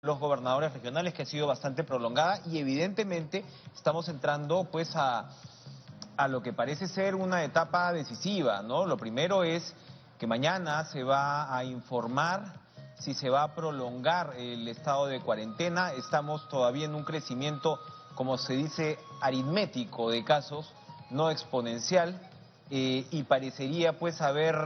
los gobernadores regionales, que ha sido bastante prolongada, y evidentemente estamos entrando pues a lo que parece ser una etapa decisiva, ¿no? Lo primero es que mañana se va a informar si se va a prolongar el estado de cuarentena. Estamos todavía en un crecimiento, como se dice, aritmético de casos, no exponencial, y parecería pues haber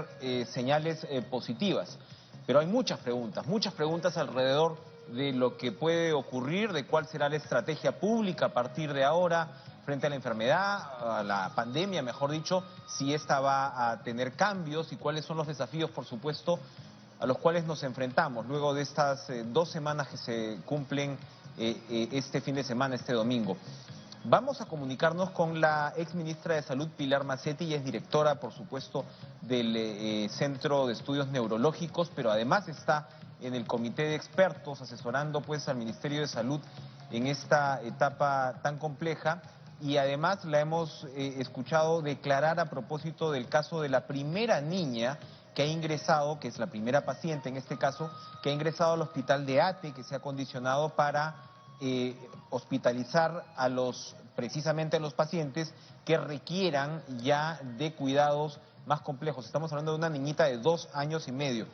señales positivas. Pero hay muchas preguntas alrededor de lo que puede ocurrir, de cuál será la estrategia pública a partir de ahora frente a la enfermedad, a la pandemia, mejor dicho, si esta va a tener cambios y cuáles son los desafíos, por supuesto, a los cuales nos enfrentamos luego de estas 2 semanas que se cumplen este fin de semana, este domingo. Vamos a comunicarnos con la exministra de Salud, Pilar Mazzetti. Ella es directora, por supuesto, del Centro de Estudios Neurológicos, pero además está en el comité de expertos asesorando pues al Ministerio de Salud en esta etapa tan compleja. Y además la hemos escuchado declarar a propósito del caso de la primera niña que ha ingresado, que es la primera paciente en este caso, que ha ingresado al hospital de Ate, que se ha condicionado para hospitalizar precisamente a los pacientes que requieran ya de cuidados más complejos. Estamos hablando de una niñita de 2 años y medio.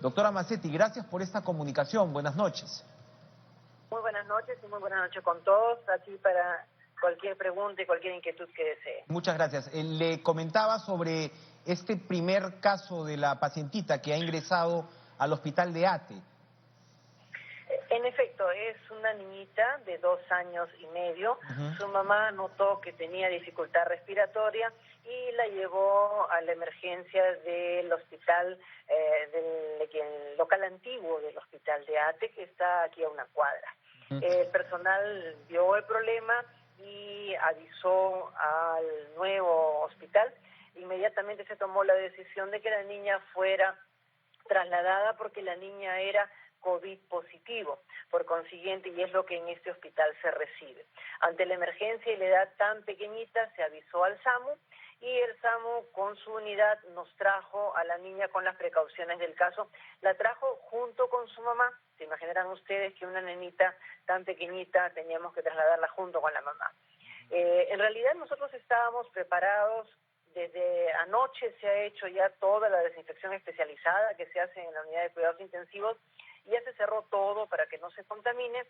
Doctora Mazzetti, gracias por esta comunicación. Buenas noches. Muy buenas noches y muy buenas noches con todos, aquí para cualquier pregunta y cualquier inquietud que desee. Muchas gracias. Le comentaba sobre este primer caso de la pacientita que ha ingresado al hospital de Ate. En efecto, es una niñita de 2 años y medio. Su mamá notó que tenía dificultad respiratoria y la llevó a la emergencia del hospital, del local antiguo del hospital de Ate, que está aquí a una cuadra. El personal vio el problema y avisó al nuevo hospital. Inmediatamente se tomó la decisión de que la niña fuera trasladada porque la niña era COVID positivo, por consiguiente, y es lo que en este hospital se recibe. Ante la emergencia y la edad tan pequeñita, se avisó al SAMU, y el SAMU con su unidad nos trajo a la niña con las precauciones del caso. La trajo junto con su mamá. Se imaginarán ustedes que una nenita tan pequeñita teníamos que trasladarla junto con la mamá. En realidad nosotros estábamos preparados. Desde anoche se ha hecho ya toda la desinfección especializada que se hace en la unidad de cuidados intensivos. Ya se cerró todo para que no se contamine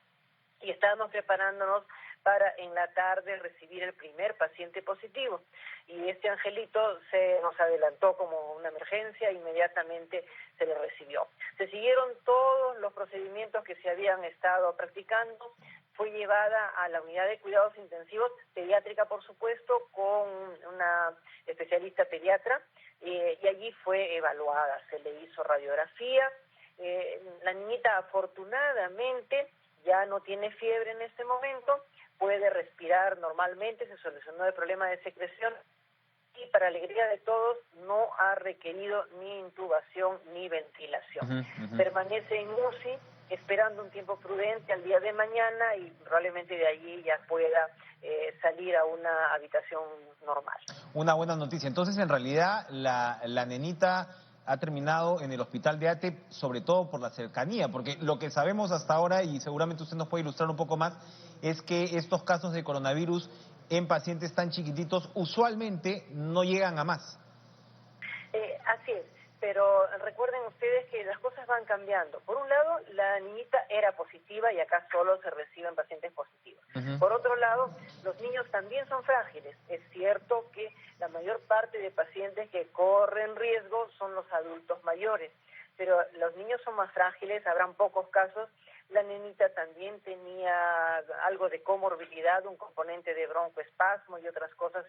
y estábamos preparándonos para en la tarde recibir el primer paciente positivo. Y este angelito se nos adelantó como una emergencia, inmediatamente se le recibió. Se siguieron todos los procedimientos que se habían estado practicando. Fue llevada a la unidad de cuidados intensivos, pediátrica por supuesto, con una especialista pediatra, y allí fue evaluada. Se le hizo radiografía. La niñita afortunadamente ya no tiene fiebre en este momento, puede respirar normalmente, se solucionó el problema de secreción y para alegría de todos no ha requerido ni intubación ni ventilación. Permanece en UCI esperando un tiempo prudente al día de mañana y probablemente de allí ya pueda salir a una habitación normal. Una buena noticia. Entonces, en realidad, la nenita ha terminado en el hospital de Ate, sobre todo por la cercanía, porque lo que sabemos hasta ahora, y seguramente usted nos puede ilustrar un poco más, es que estos casos de coronavirus en pacientes tan chiquititos usualmente no llegan a más. Así es, pero recuerden ustedes que las cosas van cambiando. Por un lado, la niñita era positiva y acá solo se reciben pacientes positivos. Por otro lado, los niños también son frágiles. Es cierto que la mayor parte de pacientes que corren riesgo son los adultos mayores, pero los niños son más frágiles, habrán pocos casos. La nenita también tenía algo de comorbilidad, un componente de broncoespasmo y otras cosas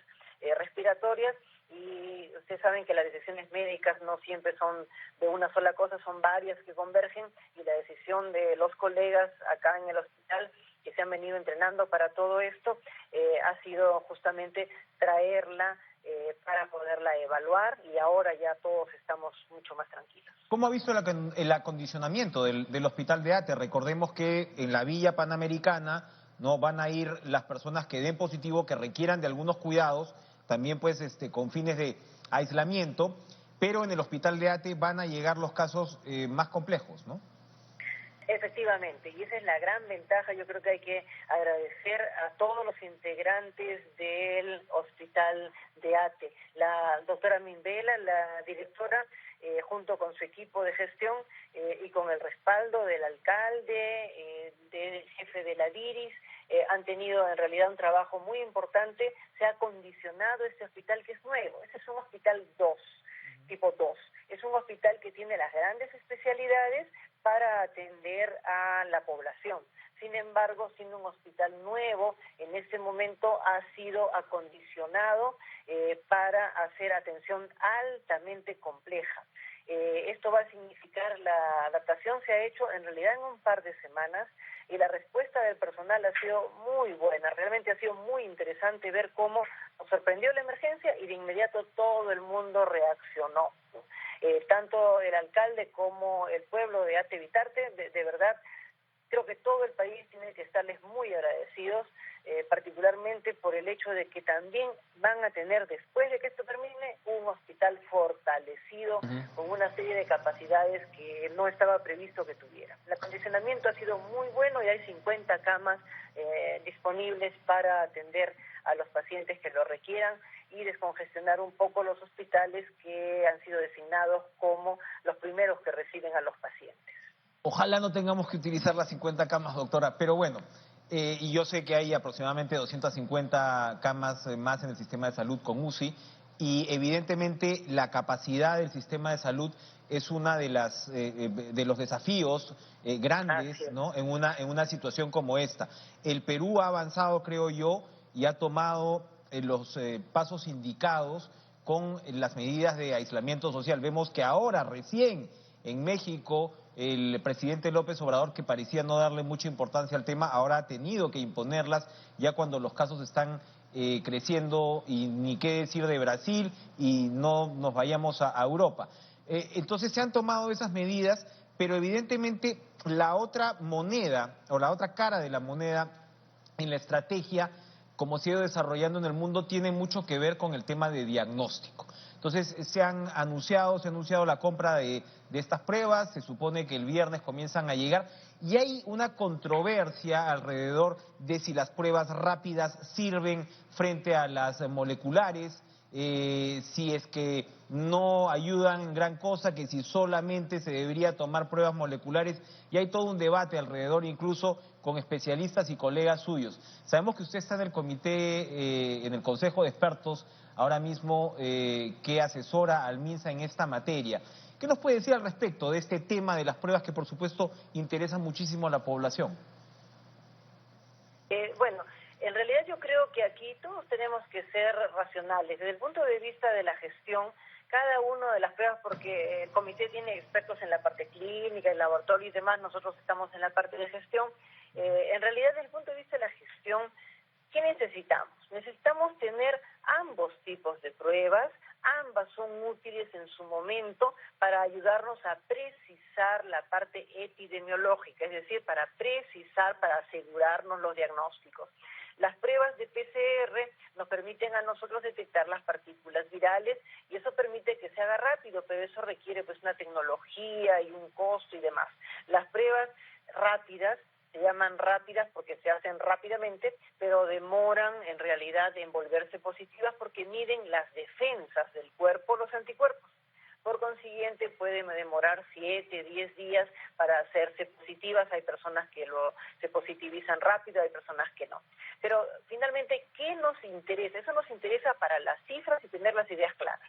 respiratorias, y ustedes saben que las decisiones médicas no siempre son de una sola cosa, son varias que convergen, y la decisión de los colegas acá en el hospital que se han venido entrenando para todo esto ha sido justamente traerla para poderla evaluar, y ahora ya todos estamos mucho más tranquilos. ¿Cómo ha visto el acondicionamiento del hospital de Ate? Recordemos que en la Villa Panamericana no van a ir las personas que den positivo, que requieran de algunos cuidados, también pues con fines de aislamiento, pero en el hospital de Ate van a llegar los casos más complejos, ¿no? Efectivamente, y esa es la gran ventaja. Yo creo que hay que agradecer a todos los integrantes del hospital de ATE. La doctora Mimbela, la directora, junto con su equipo de gestión y con el respaldo del alcalde, del jefe de la DIRIS, han tenido en realidad un trabajo muy importante. Se ha acondicionado este hospital que es nuevo. Este es un hospital 2, tipo 2. Es un hospital que tiene las grandes especialidades para atender a la población. Sin embargo, siendo un hospital nuevo, en este momento ha sido acondicionado para hacer atención altamente compleja. Esto va a significar, la adaptación se ha hecho en realidad en un par de semanas y la respuesta del personal ha sido muy buena. Realmente ha sido muy interesante ver cómo nos sorprendió la emergencia y de inmediato todo el mundo reaccionó. Tanto el alcalde como el pueblo de Ate Bitarte, de verdad, creo que todo el país tiene que estarles muy agradecidos, particularmente por el hecho de que también van a tener, después de que esto termine, un hospital fortalecido con una serie de capacidades que no estaba previsto que tuviera. El acondicionamiento ha sido muy bueno y hay 50 camas disponibles para atender a los pacientes que lo requieran y descongestionar un poco los hospitales que han sido designados como los primeros que reciben a los pacientes. Ojalá no tengamos que utilizar las 50 camas, doctora, pero bueno, y yo sé que hay aproximadamente 250 camas más en el sistema de salud con UCI, y evidentemente la capacidad del sistema de salud es una de los desafíos grandes, ¿no? En una situación como esta. El Perú ha avanzado, creo yo, y ha tomado los pasos indicados con las medidas de aislamiento social. Vemos que ahora, recién, en México, el presidente López Obrador, que parecía no darle mucha importancia al tema, ahora ha tenido que imponerlas ya cuando los casos están creciendo, y ni qué decir de Brasil, y no nos vayamos a Europa. Entonces se han tomado esas medidas, pero evidentemente la otra moneda, o la otra cara de la moneda en la estrategia, como se ha ido desarrollando en el mundo, tiene mucho que ver con el tema de diagnóstico. Entonces se ha anunciado la compra de estas pruebas, se supone que el viernes comienzan a llegar, y hay una controversia alrededor de si las pruebas rápidas sirven frente a las moleculares, si es que no ayudan en gran cosa, que si solamente se debería tomar pruebas moleculares, y hay todo un debate alrededor, incluso con especialistas y colegas suyos. Sabemos que usted está en el comité, en el Consejo de Expertos, ahora mismo, que asesora al MINSA en esta materia. ¿Qué nos puede decir al respecto de este tema de las pruebas que, por supuesto, interesan muchísimo a la población? Bueno, en realidad yo creo que aquí todos tenemos que ser racionales. Desde el punto de vista de la gestión, cada una de las pruebas, porque el comité tiene expertos en la parte clínica, el laboratorio y demás, nosotros estamos en la parte de gestión. En realidad, desde el punto de vista de la gestión, ¿qué necesitamos? Necesitamos tener ambos tipos de pruebas, ambas son útiles en su momento para ayudarnos a precisar la parte epidemiológica, es decir, para precisar, para asegurarnos los diagnósticos. Las pruebas de PCR nos permiten a nosotros detectar las partículas virales y eso permite que se haga rápido, pero eso requiere pues una tecnología y un costo y demás. Las pruebas rápidas se llaman rápidas porque se hacen rápidamente, pero demoran en realidad en volverse positivas porque miden las defensas del cuerpo, los anticuerpos. Por consiguiente, pueden demorar 7, 10 días para hacerse positivas. Hay personas que se positivizan rápido, hay personas que no. Pero finalmente, ¿qué nos interesa? Eso nos interesa para las cifras y tener las ideas claras.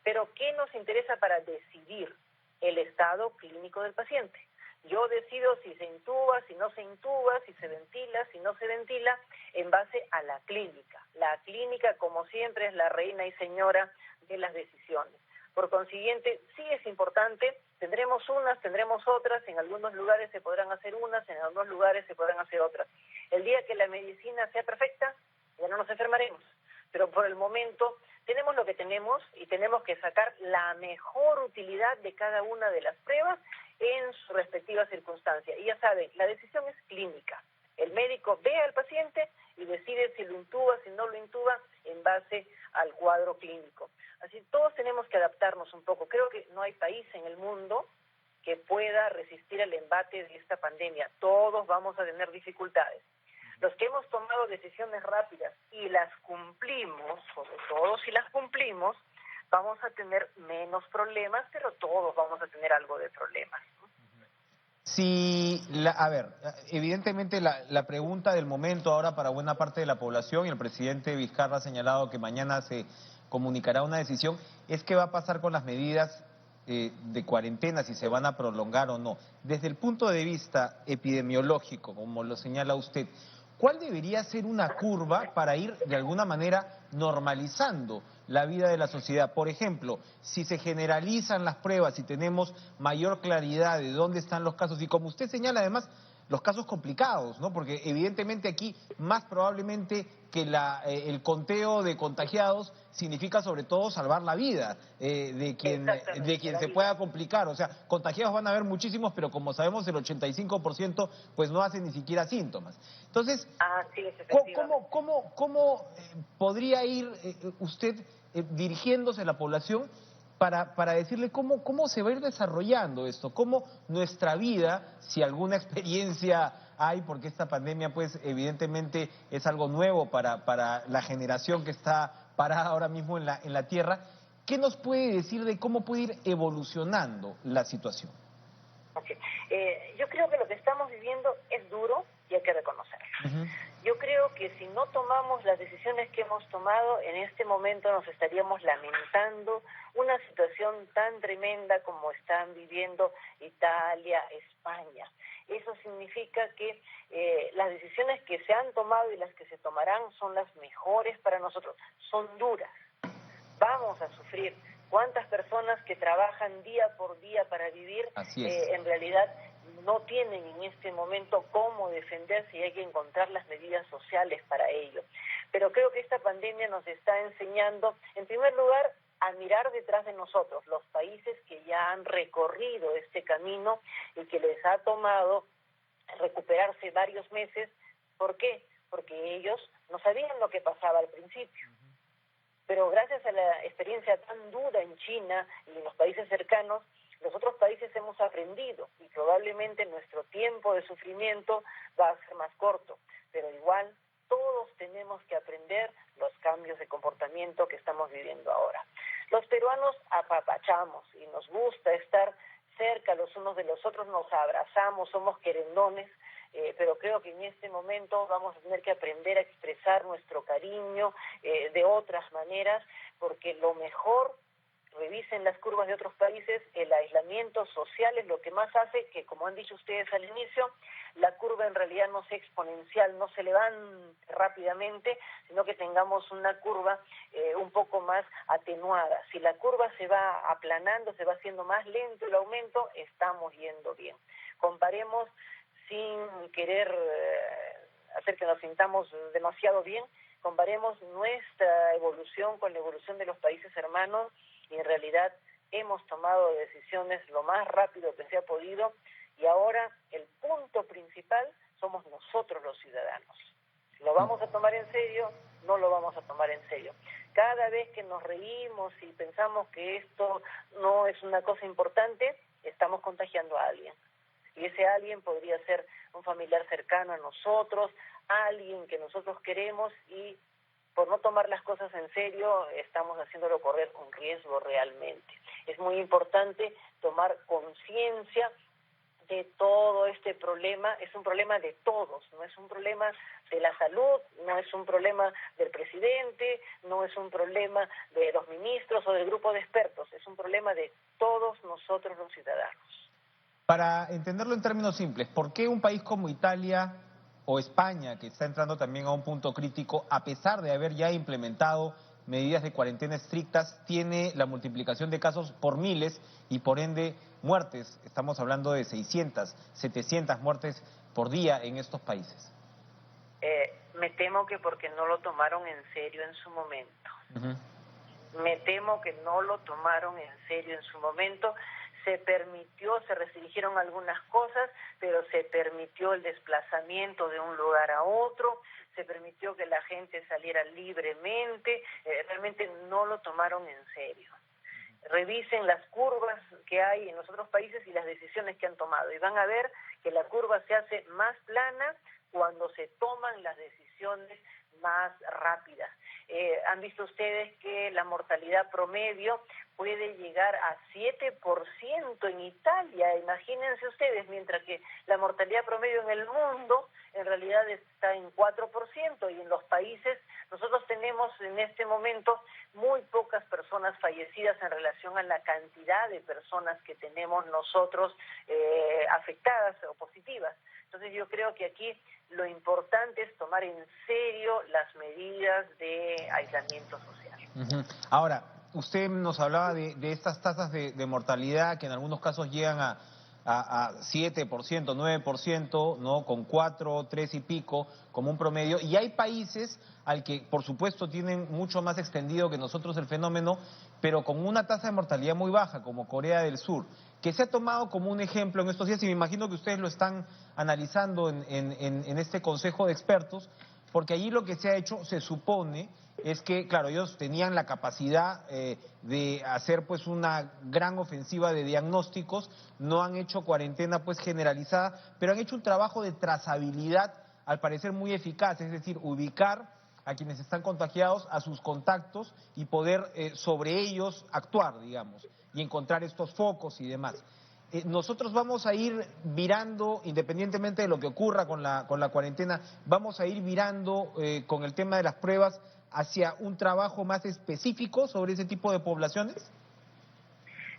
Pero ¿qué nos interesa para decidir el estado clínico del paciente? Yo decido si se intuba, si no se intuba, si se ventila, si no se ventila, en base a la clínica. La clínica, como siempre, es la reina y señora de las decisiones. Por consiguiente, sí es importante, tendremos unas, tendremos otras, en algunos lugares se podrán hacer unas, en algunos lugares se podrán hacer otras. El día que la medicina sea perfecta, ya no nos enfermaremos. Pero por el momento tenemos lo que tenemos y tenemos que sacar la mejor utilidad de cada una de las pruebas en su respectiva circunstancia. Y ya saben, la decisión es clínica. El médico ve al paciente y decide si lo intuba, si no lo intuba, en base al cuadro clínico. Así todos tenemos que adaptarnos un poco. Creo que no hay país en el mundo que pueda resistir el embate de esta pandemia. Todos vamos a tener dificultades. Los que hemos tomado decisiones rápidas y las cumplimos, sobre todo si las cumplimos, vamos a tener menos problemas, pero todos vamos a tener algo de problemas. Sí, a ver, evidentemente la pregunta del momento ahora para buena parte de la población, y el presidente Vizcarra ha señalado que mañana se comunicará una decisión, es qué va a pasar con las medidas de cuarentena, si se van a prolongar o no. Desde el punto de vista epidemiológico, como lo señala usted, ¿cuál debería ser una curva para ir de alguna manera normalizando la vida de la sociedad? Por ejemplo, si se generalizan las pruebas y tenemos mayor claridad de dónde están los casos, y como usted señala además, los casos complicados, ¿no? Porque evidentemente aquí más probablemente que el conteo de contagiados significa sobre todo salvar la vida de quien se pueda complicar. O sea, contagiados van a haber muchísimos, pero como sabemos el 85% pues no hace ni siquiera síntomas. Entonces, ¿cómo podría ir usted dirigiéndose a la población para decirle cómo se va a ir desarrollando esto, cómo nuestra vida, si alguna experiencia hay, porque esta pandemia pues evidentemente es algo nuevo para la generación que está parada ahora mismo en la Tierra, ¿qué nos puede decir de cómo puede ir evolucionando la situación? Okay. Yo creo que lo que estamos viviendo es duro y hay que reconocerlo. Yo creo que si no tomamos las decisiones que hemos tomado, en este momento nos estaríamos lamentando una situación tan tremenda como están viviendo Italia, España. Eso significa que las decisiones que se han tomado y las que se tomarán son las mejores para nosotros. Son duras. Vamos a sufrir. ¿Cuántas personas que trabajan día por día para vivir en realidad no tienen en este momento cómo defenderse y hay que encontrar las medidas sociales para ello? Pero creo que esta pandemia nos está enseñando, en primer lugar, a mirar detrás de nosotros, los países que ya han recorrido este camino y que les ha tomado recuperarse varios meses. ¿Por qué? Porque ellos no sabían lo que pasaba al principio. Pero gracias a la experiencia tan dura en China y en los países cercanos, los otros países hemos aprendido y probablemente nuestro tiempo de sufrimiento va a ser más corto. Pero igual todos tenemos que aprender los cambios de comportamiento que estamos viviendo ahora. Los peruanos apapachamos y nos gusta estar cerca los unos de los otros, nos abrazamos, somos querendones. Pero creo que en este momento vamos a tener que aprender a expresar nuestro cariño de otras maneras, porque lo mejor, revisen las curvas de otros países, el aislamiento social es lo que más hace que, como han dicho ustedes al inicio, la curva en realidad no sea exponencial, no se levante rápidamente, sino que tengamos una curva un poco más atenuada. Si la curva se va aplanando, se va haciendo más lento el aumento, estamos yendo bien. Comparemos, sin querer hacer que nos sintamos demasiado bien, comparemos nuestra evolución con la evolución de los países hermanos y en realidad hemos tomado decisiones lo más rápido que se ha podido y ahora el punto principal somos nosotros los ciudadanos. ¿Lo vamos a tomar en serio? No lo vamos a tomar en serio. Cada vez que nos reímos y pensamos que esto no es una cosa importante, estamos contagiando a alguien. Y ese alguien podría ser un familiar cercano a nosotros, alguien que nosotros queremos y por no tomar las cosas en serio estamos haciéndolo correr un riesgo realmente. Es muy importante tomar conciencia de todo este problema. Es un problema de todos, no es un problema de la salud, no es un problema del presidente, no es un problema de los ministros o del grupo de expertos, es un problema de todos nosotros los ciudadanos. Para entenderlo en términos simples, ¿por qué un país como Italia o España, que está entrando también a un punto crítico, a pesar de haber ya implementado medidas de cuarentena estrictas, tiene la multiplicación de casos por miles y por ende muertes? Estamos hablando de 600, 700 muertes por día en estos países. Me temo que porque no lo tomaron en serio en su momento. Me temo que no lo tomaron en serio en su momento. Se permitió, se restringieron algunas cosas, pero se permitió el desplazamiento de un lugar a otro, se permitió que la gente saliera libremente, realmente no lo tomaron en serio. revisen las curvas que hay en los otros países y las decisiones que han tomado. Y van a ver que la curva se hace más plana cuando se toman las decisiones más rápidas. Han visto ustedes que la mortalidad promedio puede llegar a 7% en Italia, imagínense ustedes, mientras que la mortalidad promedio en el mundo en realidad está en 4%, y en los países nosotros tenemos en este momento muy pocas personas fallecidas en relación a la cantidad de personas que tenemos nosotros afectadas o positivas. Entonces yo creo que aquí lo importante es tomar en serio las medidas de aislamiento social. Ahora, usted nos hablaba de estas tasas de mortalidad que en algunos casos llegan a 7%, 9%, ¿no? Con 4, 3 y pico como un promedio. Y hay países al que, por supuesto, tienen mucho más extendido que nosotros el fenómeno, pero con una tasa de mortalidad muy baja, como Corea del Sur, que se ha tomado como un ejemplo en estos días, y me imagino que ustedes lo están analizando en este consejo de expertos, porque allí lo que se ha hecho, se supone, es que, claro, ellos tenían la capacidad de hacer pues una gran ofensiva de diagnósticos, no han hecho cuarentena pues generalizada, pero han hecho un trabajo de trazabilidad al parecer muy eficaz, es decir, ubicar a quienes están contagiados, a sus contactos y poder sobre ellos actuar, digamos, y encontrar estos focos y demás. Nosotros vamos a ir virando, independientemente de lo que ocurra con la cuarentena, vamos a ir virando con el tema de las pruebas hacia un trabajo más específico sobre ese tipo de poblaciones.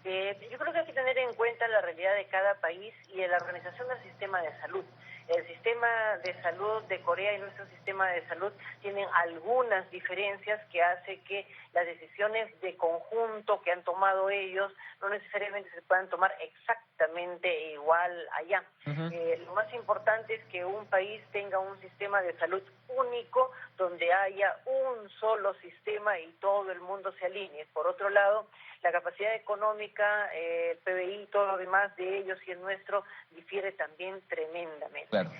Yo creo que hay que tener en cuenta la realidad de cada país y de la organización del sistema de salud. El sistema de salud de Corea y nuestro sistema de salud tienen algunas diferencias que hace que las decisiones de conjunto que han tomado ellos no necesariamente se puedan tomar exactamente igual allá. Lo más importante es que un país tenga un sistema de salud único, donde haya un solo sistema y todo el mundo se alinee. Por otro lado, la capacidad económica, el PBI, todo lo demás de ellos y el nuestro difiere también tremendamente. Claro.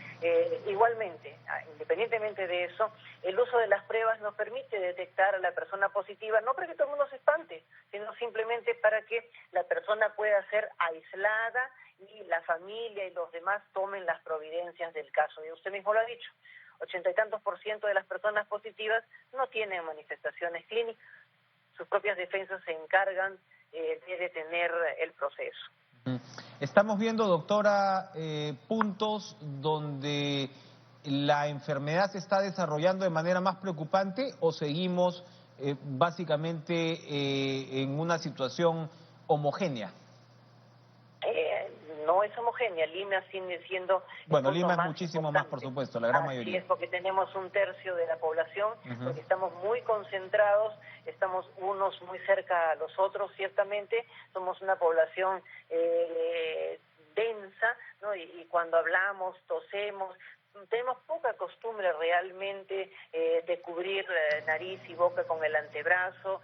Igualmente, independientemente de eso, el uso de las pruebas nos permite detectar a la persona positiva, no para que todo el mundo se espante, sino simplemente para que la persona pueda ser aislada y la familia y los demás tomen las providencias del caso. Y usted mismo lo ha dicho, 80 y tantos % de las personas positivas no tienen manifestaciones clínicas. Sus propias defensas se encargan de detener el proceso. Estamos viendo, doctora, puntos donde la enfermedad se está desarrollando de manera más preocupante, o seguimos básicamente en una situación homogénea. No es homogénea. Lima sigue siendo... Bueno, Lima es muchísimo más, por supuesto, la gran mayoría. Así es, porque tenemos 1/3 de la población, porque estamos muy concentrados, estamos unos muy cerca a los otros, ciertamente, somos una población densa, ¿no? Y cuando hablamos, tosemos, tenemos poca costumbre realmente de cubrir nariz y boca con el antebrazo.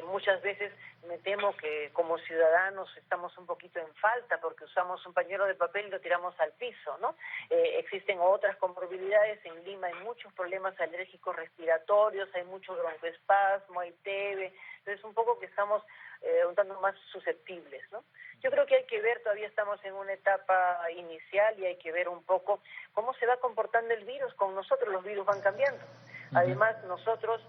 Muchas veces me temo que como ciudadanos estamos un poquito en falta porque usamos un pañuelo de papel y lo tiramos al piso, ¿no? Existen otras comorbilidades. En Lima hay muchos problemas alérgicos respiratorios, hay mucho broncoespasmo, hay TB, entonces un poco que estamos un tanto más susceptibles, ¿no? Yo creo que hay que ver, todavía estamos en una etapa inicial y hay que ver un poco cómo se va comportando el virus con nosotros. Los virus van cambiando. Además, nosotros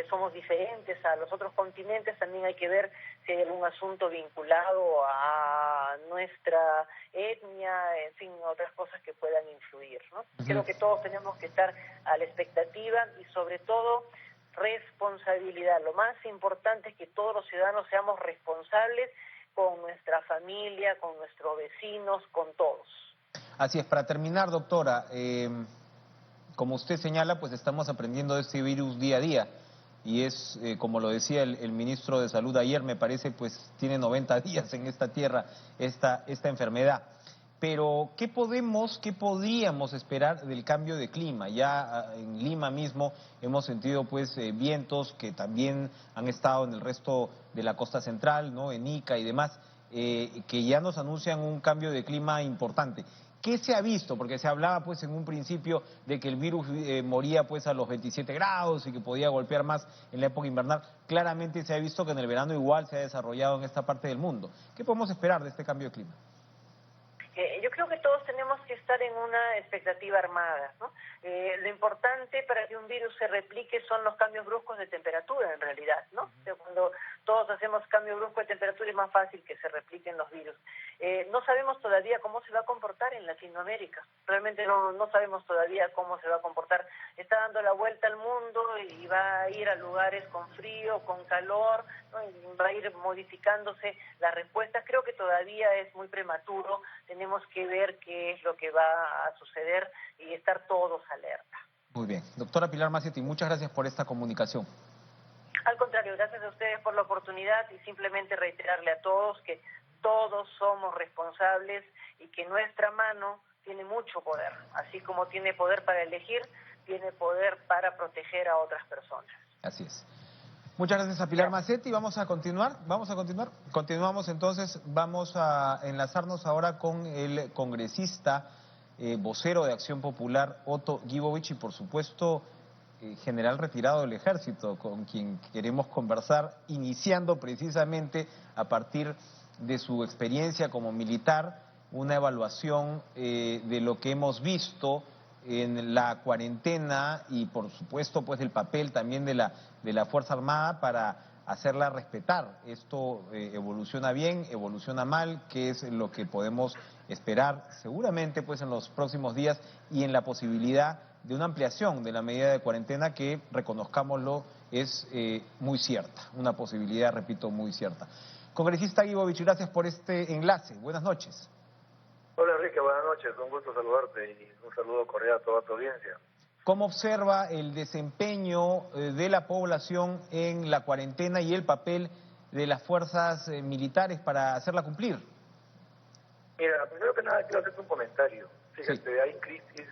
somos diferentes a los otros continentes. También hay que ver si hay algún asunto vinculado a nuestra etnia, en fin, otras cosas que puedan influir, ¿no? Creo que todos tenemos que estar a la expectativa y sobre todo responsabilidad. Lo más importante es que todos los ciudadanos seamos responsables con nuestra familia, con nuestros vecinos, con todos. Así es. Para terminar, doctora, como usted señala, pues estamos aprendiendo de este virus día a día, y es, como lo decía el ministro de Salud ayer, me parece, pues tiene 90 días en esta tierra esta enfermedad. Pero, ¿qué podríamos esperar del cambio de clima? Ya en Lima mismo hemos sentido pues vientos que también han estado en el resto de la costa central, ¿no? En Ica y demás, que ya nos anuncian un cambio de clima importante. ¿Qué se ha visto? Porque se hablaba pues en un principio de que el virus moría pues a los 27 grados y que podía golpear más en la época invernal. Claramente se ha visto que en el verano igual se ha desarrollado en esta parte del mundo. ¿Qué podemos esperar de este cambio de clima? Yo creo que todos tenemos que estar en una expectativa armada, ¿no? Lo importante para que un virus se replique son los cambios bruscos de temperatura, en realidad, ¿no? O sea, cuando todos hacemos cambio brusco de temperatura es más fácil que se repliquen los virus. No sabemos todavía cómo se va a comportar en Latinoamérica. Realmente no sabemos todavía cómo se va a comportar. Está dando la vuelta al mundo y va a ir a lugares con frío, con calor, ¿no? Y va a ir modificándose las respuestas. Creo que todavía es muy prematuro. Tenemos que ver qué es lo que va a suceder y estar todos alerta. Muy bien. Doctora Pilar Macetti, muchas gracias por esta comunicación. Al contrario, gracias a ustedes por la oportunidad y simplemente reiterarle a todos que todos somos responsables y que nuestra mano tiene mucho poder. Así como tiene poder para elegir, tiene poder para proteger a otras personas. Así es. Muchas gracias a Pilar Macetti. Vamos a continuar. Continuamos entonces. Vamos a enlazarnos ahora con el congresista, vocero de Acción Popular, Otto Gibovich, y por supuesto, general retirado del Ejército, con quien queremos conversar, iniciando precisamente a partir de su experiencia como militar, una evaluación de lo que hemos visto en la cuarentena y por supuesto pues el papel también de la Fuerza Armada para hacerla respetar. Esto evoluciona bien, evoluciona mal, ¿qué es lo que podemos esperar seguramente pues en los próximos días y en la posibilidad de una ampliación de la medida de cuarentena que, reconozcámoslo, es muy cierta, una posibilidad, repito, muy cierta. Congresista Gibovich, gracias por este enlace. Buenas noches. Hola Enrique, buenas noches, un gusto saludarte y un saludo cordial a toda tu audiencia. ¿Cómo observa el desempeño de la población en la cuarentena y el papel de las fuerzas militares para hacerla cumplir? Mira, primero que nada quiero hacerte un comentario. Fíjate, sí. Hay crisis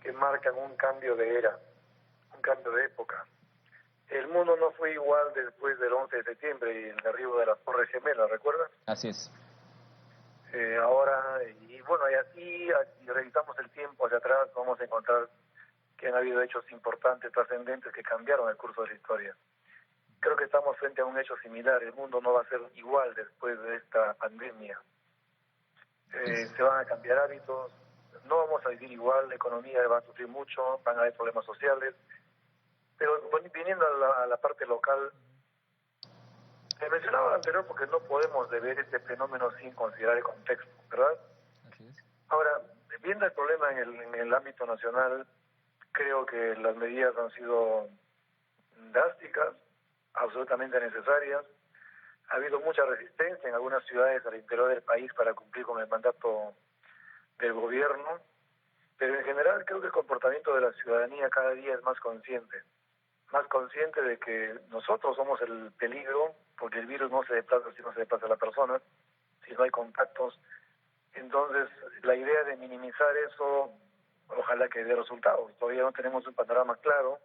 que marcan un cambio de era, un cambio de época. El mundo no fue igual después del 11 de septiembre y el derribo de las Torres Gemelas, ¿recuerdas? Así es. Ahora, y bueno, y así, si revisamos el tiempo hacia atrás, vamos a encontrar que han habido hechos importantes, trascendentes, que cambiaron el curso de la historia. Creo que estamos frente a un hecho similar. El mundo no va a ser igual después de esta pandemia. Se van a cambiar hábitos, no vamos a vivir igual, la economía va a sufrir mucho, van a haber problemas sociales. Pero viniendo a la parte local, te mencionaba lo anterior porque no podemos ver este fenómeno sin considerar el contexto, ¿verdad? Así es. Ahora, viendo el problema en el ámbito nacional, creo que las medidas han sido drásticas, absolutamente necesarias. Ha habido mucha resistencia en algunas ciudades al interior del país para cumplir con el mandato del gobierno, pero en general creo que el comportamiento de la ciudadanía cada día es más consciente de que nosotros somos el peligro, porque el virus no se desplaza si no se desplaza la persona, si no hay contactos. Entonces, la idea de minimizar eso, ojalá que dé resultados. Todavía no tenemos un panorama claro.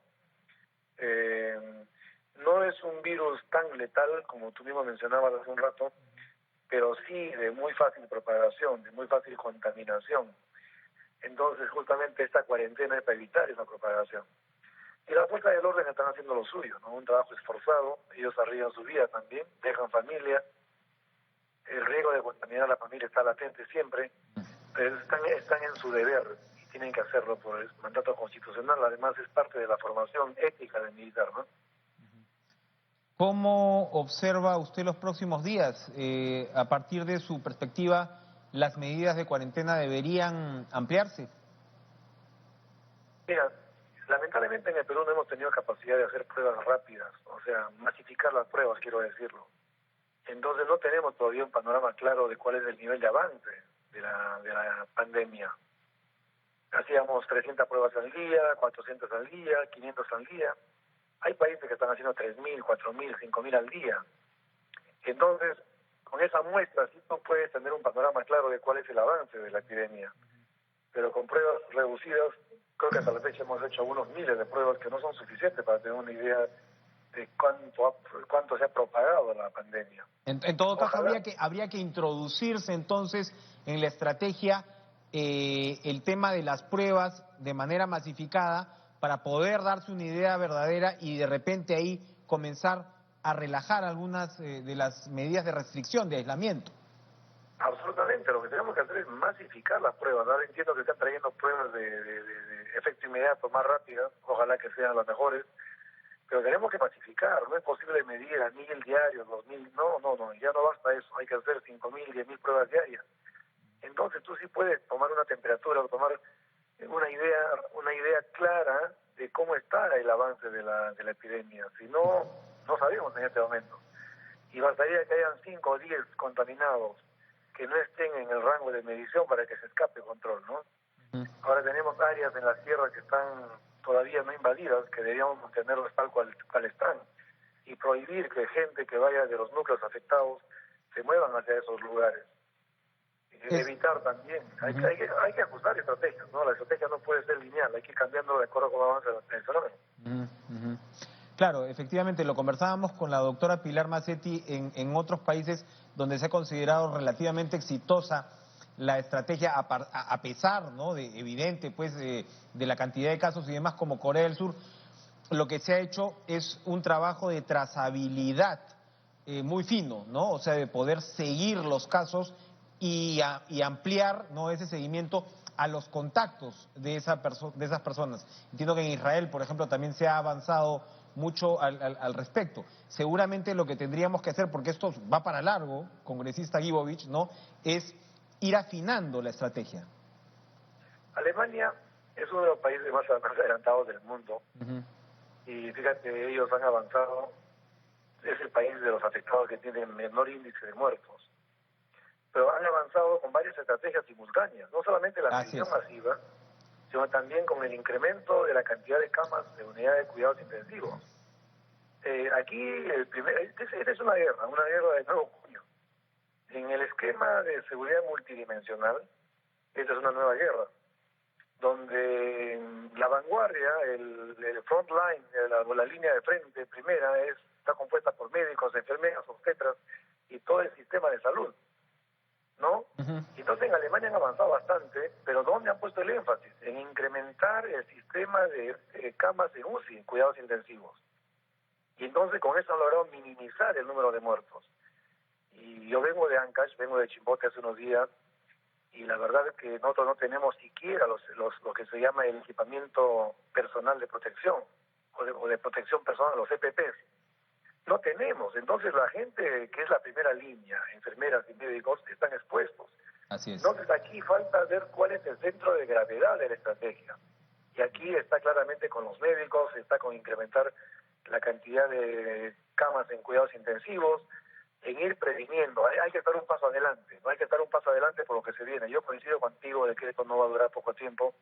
No es un virus tan letal, como tú mismo mencionabas hace un rato, pero sí de muy fácil propagación, de muy fácil contaminación. Entonces, justamente esta cuarentena es para evitar esa propagación. Y las fuerzas del orden están haciendo lo suyo, ¿no? Un trabajo esforzado, ellos arriesgan su vida también, dejan familia, el riesgo de contaminar a la familia está latente siempre, pero están en su deber y tienen que hacerlo por el mandato constitucional, además es parte de la formación ética del militar, ¿no? ¿Cómo observa usted los próximos días? A partir de su perspectiva, ¿las medidas de cuarentena deberían ampliarse? Mira, lamentablemente en el Perú no hemos tenido capacidad de hacer pruebas rápidas, o sea, masificar las pruebas, quiero decirlo. Entonces no tenemos todavía un panorama claro de cuál es el nivel de avance de la pandemia. Hacíamos 300 pruebas al día, 400 al día, 500 al día. Hay países que están haciendo 3.000, 4.000, 5.000 al día. Entonces, con esa muestra sí tú puedes tener un panorama claro de cuál es el avance de la epidemia. Pero con pruebas reducidas, creo que hasta la fecha hemos hecho unos miles de pruebas que no son suficientes para tener una idea de cuánto se ha propagado la pandemia. En todo caso, habría que introducirse entonces en la estrategia el tema de las pruebas de manera masificada para poder darse una idea verdadera y de repente ahí comenzar a relajar algunas de las medidas de restricción, de aislamiento? Absolutamente, lo que tenemos que hacer es masificar las pruebas. Ahora entiendo que están trayendo pruebas de efecto inmediato, más rápidas, ojalá que sean las mejores, pero tenemos que masificar. No es posible medir a 1000 diarios, 2000, no, ya no basta eso, hay que hacer 5000, 10.000 pruebas diarias. Entonces tú sí puedes tomar una temperatura o tomar una idea clara de cómo está el avance de la epidemia. Si no, no sabemos en este momento. Y bastaría que hayan 5 o 10 contaminados que no estén en el rango de medición para que se escape control, ¿no? Ahora tenemos áreas en la sierra que están todavía no invadidas, que deberíamos mantenerlas tal cual están, y prohibir que gente que vaya de los núcleos afectados se muevan hacia esos lugares. Evitar también, hay que ajustar estrategias, ¿no? La estrategia no puede ser lineal, hay que ir cambiando de acuerdo a cómo avanza el fenómeno. Claro, efectivamente, lo conversábamos con la doctora Pilar Mazzetti en otros países donde se ha considerado relativamente exitosa la estrategia, a pesar, ¿no?, de evidente, pues, de la cantidad de casos y demás, como Corea del Sur. Lo que se ha hecho es un trabajo de trazabilidad muy fino, ¿no? O sea, de poder seguir los casos y ampliar, ¿no?, ese seguimiento a los contactos de esas personas. Entiendo que en Israel, por ejemplo, también se ha avanzado mucho al respecto. Seguramente lo que tendríamos que hacer, porque esto va para largo, congresista Guibovich, ¿no?, es ir afinando la estrategia. Alemania es uno de los países más adelantados del mundo. Y fíjate, ellos han avanzado, es el país de los afectados que tiene menor índice de muertos. Pero han avanzado con varias estrategias simultáneas, no solamente la medición masiva, sino también con el incremento de la cantidad de camas de unidades de cuidados intensivos. Aquí, esta es una guerra de nuevo junio. En el esquema de seguridad multidimensional, esta es una nueva guerra, donde la vanguardia, el front line, la línea de frente primera, está compuesta por médicos, enfermeras, obstetras y todo el sistema de salud, ¿no? Entonces en Alemania han avanzado bastante, pero ¿dónde han puesto el énfasis? En incrementar el sistema de camas en UCI, en cuidados intensivos. Y entonces con eso han logrado minimizar el número de muertos. Y yo vengo de Ancash, vengo de Chimbote hace unos días, y la verdad es que nosotros no tenemos siquiera lo que se llama el equipamiento personal de protección, o de protección personal, los EPPs. No tenemos, entonces la gente que es la primera línea, enfermeras y médicos, están expuestos. Así es. Entonces aquí falta ver cuál es el centro de gravedad de la estrategia. Y aquí está claramente con los médicos, está con incrementar la cantidad de camas en cuidados intensivos, en ir previniendo. Hay que estar un paso adelante, no hay que estar un paso adelante por lo que se viene. Yo coincido contigo de que esto no va a durar poco tiempo,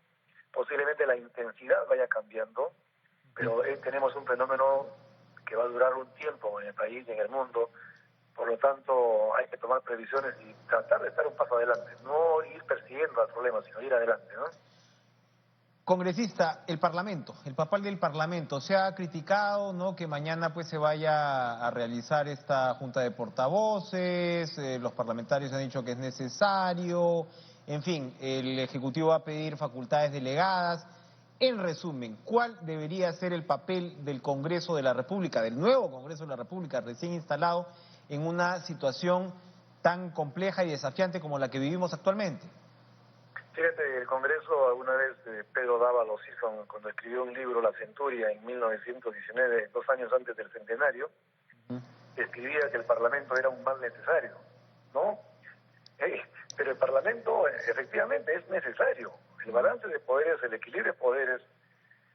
posiblemente la intensidad vaya cambiando, pero tenemos un fenómeno que va a durar un tiempo en el país y en el mundo. Por lo tanto, hay que tomar previsiones y tratar de estar un paso adelante, no ir persiguiendo al problema, sino ir adelante, ¿no? Congresista, el Parlamento, el papel del Parlamento, se ha criticado, ¿no?, que mañana pues se vaya a realizar esta junta de portavoces, los parlamentarios han dicho que es necesario, en fin, el Ejecutivo va a pedir facultades delegadas. En resumen, ¿cuál debería ser el papel del Congreso de la República, del nuevo Congreso de la República recién instalado, en una situación tan compleja y desafiante como la que vivimos actualmente? Fíjate, el Congreso, alguna vez Pedro Dávalos hizo, cuando escribió un libro, La Centuria, en 1919, 2 años antes del centenario, escribía que el Parlamento era un mal necesario, ¿no? Pero el Parlamento efectivamente es necesario. El balance de poderes, el equilibrio de poderes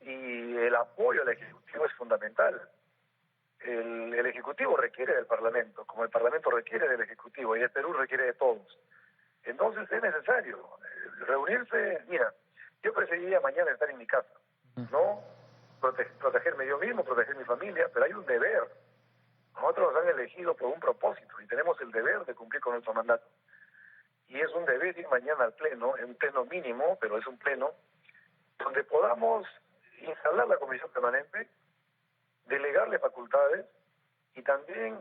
y el apoyo al Ejecutivo es fundamental. El Ejecutivo requiere del Parlamento, como el Parlamento requiere del Ejecutivo, y el Perú requiere de todos. Entonces es necesario reunirse. Mira, yo preferiría mañana estar en mi casa, ¿no? Protegerme yo mismo, proteger mi familia, pero hay un deber. Nosotros nos han elegido por un propósito y tenemos el deber de cumplir con nuestro mandato. Y es un deber ir mañana al pleno, en un pleno mínimo, pero es un pleno, donde podamos instalar la comisión permanente, delegarle facultades y también